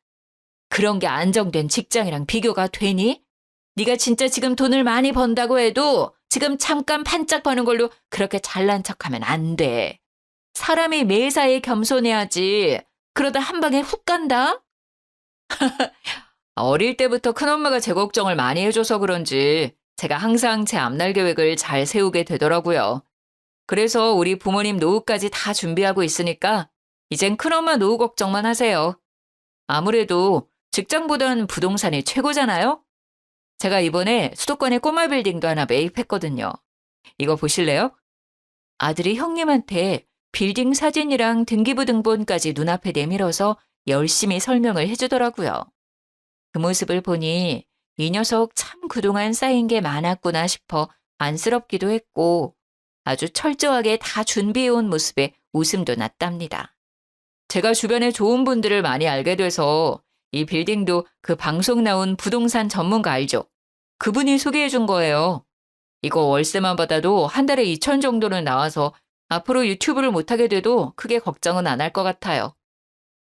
그런 게 안정된 직장이랑 비교가 되니? 네가 진짜 지금 돈을 많이 번다고 해도 지금 잠깐 반짝 버는 걸로 그렇게 잘난 척하면 안 돼. 사람이 매사에 겸손해야지. 그러다 한 방에 훅 간다? 어릴 때부터 큰엄마가 제 걱정을 많이 해줘서 그런지 제가 항상 제 앞날 계획을 잘 세우게 되더라고요. 그래서 우리 부모님 노후까지 다 준비하고 있으니까 이젠 큰엄마 노후 걱정만 하세요. 아무래도 직장보단 부동산이 최고잖아요? 제가 이번에 수도권에 꼬마 빌딩도 하나 매입했거든요. 이거 보실래요? 아들이 형님한테 빌딩 사진이랑 등기부 등본까지 눈앞에 내밀어서 열심히 설명을 해주더라고요. 그 모습을 보니 이 녀석 참 그동안 쌓인 게 많았구나 싶어 안쓰럽기도 했고 아주 철저하게 다 준비해온 모습에 웃음도 났답니다. 제가 주변에 좋은 분들을 많이 알게 돼서 이 빌딩도 그 방송 나온 부동산 전문가 알죠? 그분이 소개해 준 거예요. 이거 월세만 받아도 한 달에 2천 정도는 나와서 앞으로 유튜브를 못하게 돼도 크게 걱정은 안 할 것 같아요.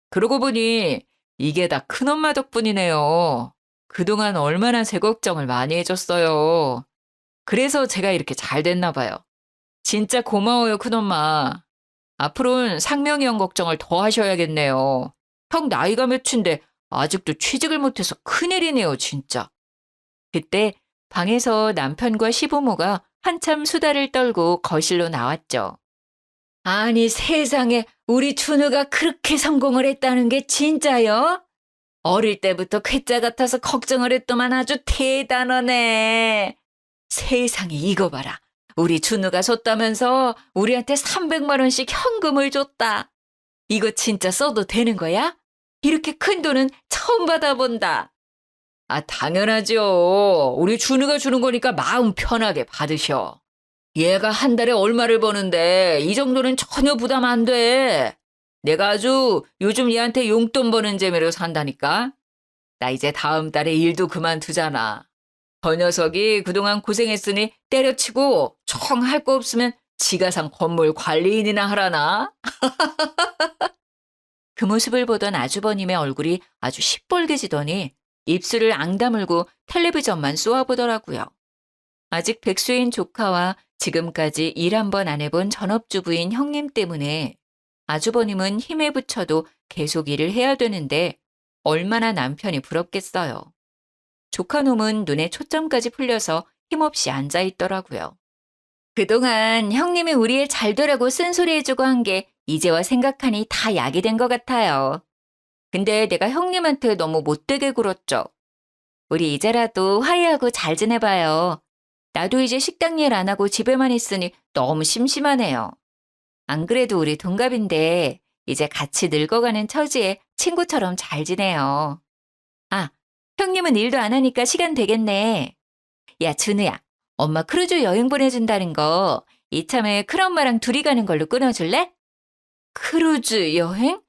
그러고 보니 이게 다 큰엄마 덕분이네요. 그동안 얼마나 제 걱정을 많이 해줬어요. 그래서 제가 이렇게 잘 됐나 봐요. 진짜 고마워요, 큰엄마. 앞으로는 상명이 형 걱정을 더 하셔야겠네요. 형 나이가 몇인데 아직도 취직을 못해서 큰일이네요, 진짜. 그때 방에서 남편과 시부모가 한참 수다를 떨고 거실로 나왔죠. 아니 세상에 우리 준우가 그렇게 성공을 했다는 게 진짜요? 어릴 때부터 괴짜 같아서 걱정을 했더만 아주 대단하네. 세상에 이거 봐라. 우리 준우가 줬다면서 우리한테 300만 원씩 현금을 줬다. 이거 진짜 써도 되는 거야? 이렇게 큰 돈은 처음 받아본다. 아, 당연하죠. 우리 준우가 주는 거니까 마음 편하게 받으셔. 얘가 한 달에 얼마를 버는데 이 정도는 전혀 부담 안 돼. 내가 아주 요즘 얘한테 용돈 버는 재미로 산다니까. 나 이제 다음 달에 일도 그만두잖아. 저 녀석이 그동안 고생했으니 때려치고 청 할 거 없으면 지가 산 건물 관리인이나 하라나? 그 모습을 보던 아주버님의 얼굴이 아주 시뻘개지더니 입술을 앙다물고 텔레비전만 쏘아보더라고요. 아직 백수인 조카와 지금까지 일 한 번 안 해본 전업주부인 형님 때문에 아주버님은 힘에 부쳐도 계속 일을 해야 되는데 얼마나 남편이 부럽겠어요. 조카놈은 눈에 초점까지 풀려서 힘없이 앉아있더라고요. 그동안 형님이 우리 일 잘 되라고 쓴소리해주고 한 게 이제와 생각하니 다 약이 된 것 같아요. 근데 내가 형님한테 너무 못되게 굴었죠. 우리 이제라도 화해하고 잘 지내봐요. 나도 이제 식당 일 안 하고 집에만 있으니 너무 심심하네요. 안 그래도 우리 동갑인데 이제 같이 늙어가는 처지에 친구처럼 잘 지내요. 아, 형님은 일도 안 하니까 시간 되겠네. 야, 준우야, 엄마 크루즈 여행 보내준다는 거 이참에 큰엄마랑 둘이 가는 걸로 끊어줄래? 크루즈 여행?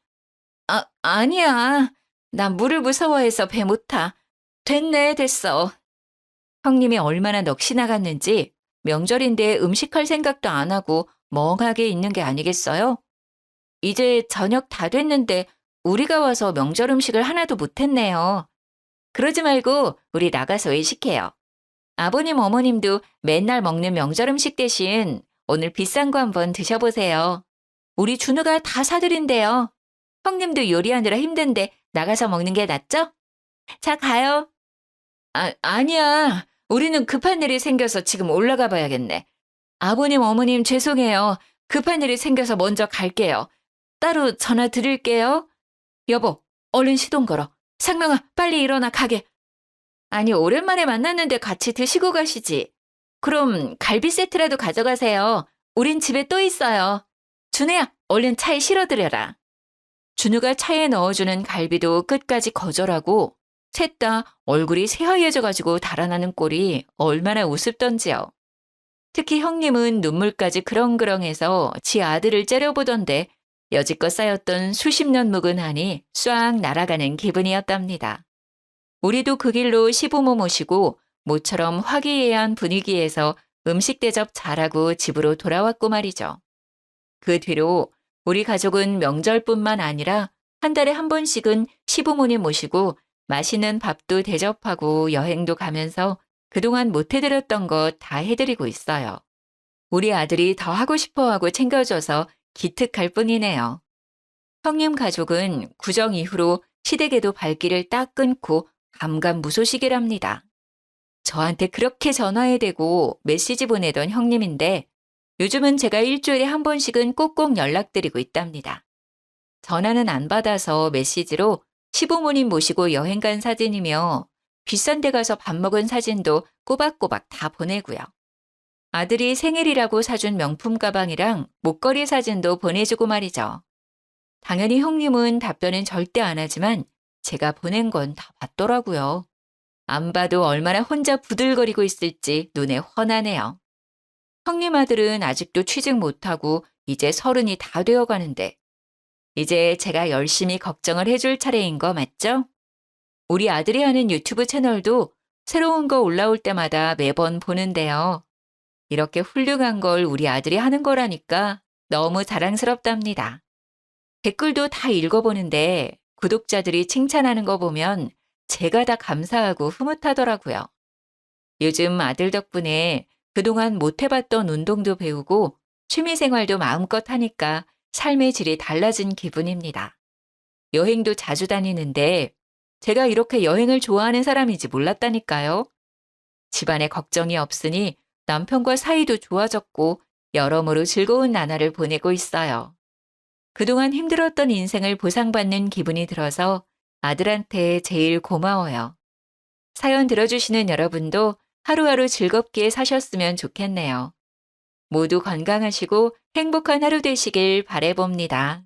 아니야. 난 물을 무서워해서 배 못 타. 됐네, 됐어. 형님이 얼마나 넋이 나갔는지 명절인데 음식할 생각도 안 하고 멍하게 있는 게 아니겠어요? 이제 저녁 다 됐는데 우리가 와서 명절 음식을 하나도 못했네요. 그러지 말고 우리 나가서 외식해요. 아버님, 어머님도 맨날 먹는 명절 음식 대신 오늘 비싼 거 한번 드셔보세요. 우리 준우가 다 사드린대요. 형님도 요리하느라 힘든데 나가서 먹는 게 낫죠? 자, 가요. 아니야. 우리는 급한 일이 생겨서 지금 올라가 봐야겠네. 아버님, 어머님 죄송해요. 급한 일이 생겨서 먼저 갈게요. 따로 전화 드릴게요. 여보, 얼른 시동 걸어. 상명아, 빨리 일어나 가게. 아니, 오랜만에 만났는데 같이 드시고 가시지. 그럼 갈비 세트라도 가져가세요. 우린 집에 또 있어요. 준우야, 얼른 차에 실어드려라. 준우가 차에 넣어주는 갈비도 끝까지 거절하고 셋 다 얼굴이 새하얘져가지고 달아나는 꼴이 얼마나 우습던지요. 특히 형님은 눈물까지 그렁그렁해서 지 아들을 째려보던데 여지껏 쌓였던 수십 년 묵은 한이 쏴악 날아가는 기분이었답니다. 우리도 그 길로 시부모 모시고 모처럼 화기애애한 분위기에서 음식 대접 잘하고 집으로 돌아왔고 말이죠. 그 뒤로 우리 가족은 명절뿐만 아니라 한 달에 한 번씩은 시부모님 모시고 맛있는 밥도 대접하고 여행도 가면서 그동안 못 해드렸던 것 다 해드리고 있어요. 우리 아들이 더 하고 싶어하고 챙겨줘서 기특할 뿐이네요. 형님 가족은 구정 이후로 시댁에도 발길을 딱 끊고 감감무소식이랍니다. 저한테 그렇게 전화해 대고 메시지 보내던 형님인데 요즘은 제가 일주일에 한 번씩은 꼭꼭 연락드리고 있답니다. 전화는 안 받아서 메시지로 시부모님 모시고 여행 간 사진이며 비싼 데 가서 밥 먹은 사진도 꼬박꼬박 다 보내고요. 아들이 생일이라고 사준 명품 가방이랑 목걸이 사진도 보내주고 말이죠. 당연히 형님은 답변은 절대 안 하지만 제가 보낸 건 다 봤더라고요. 안 봐도 얼마나 혼자 부들거리고 있을지 눈에 훤하네요. 형님 아들은 아직도 취직 못하고 이제 30이 다 되어가는데 이제 제가 열심히 걱정을 해줄 차례인 거 맞죠? 우리 아들이 하는 유튜브 채널도 새로운 거 올라올 때마다 매번 보는데요. 이렇게 훌륭한 걸 우리 아들이 하는 거라니까 너무 자랑스럽답니다. 댓글도 다 읽어보는데 구독자들이 칭찬하는 거 보면 제가 다 감사하고 흐뭇하더라고요. 요즘 아들 덕분에 그동안 못 해봤던 운동도 배우고 취미생활도 마음껏 하니까 삶의 질이 달라진 기분입니다. 여행도 자주 다니는데 제가 이렇게 여행을 좋아하는 사람인지 몰랐다니까요. 집안에 걱정이 없으니 남편과 사이도 좋아졌고 여러모로 즐거운 나날을 보내고 있어요. 그동안 힘들었던 인생을 보상받는 기분이 들어서 아들한테 제일 고마워요. 사연 들어주시는 여러분도 하루하루 즐겁게 사셨으면 좋겠네요. 모두 건강하시고 행복한 하루 되시길 바라봅니다.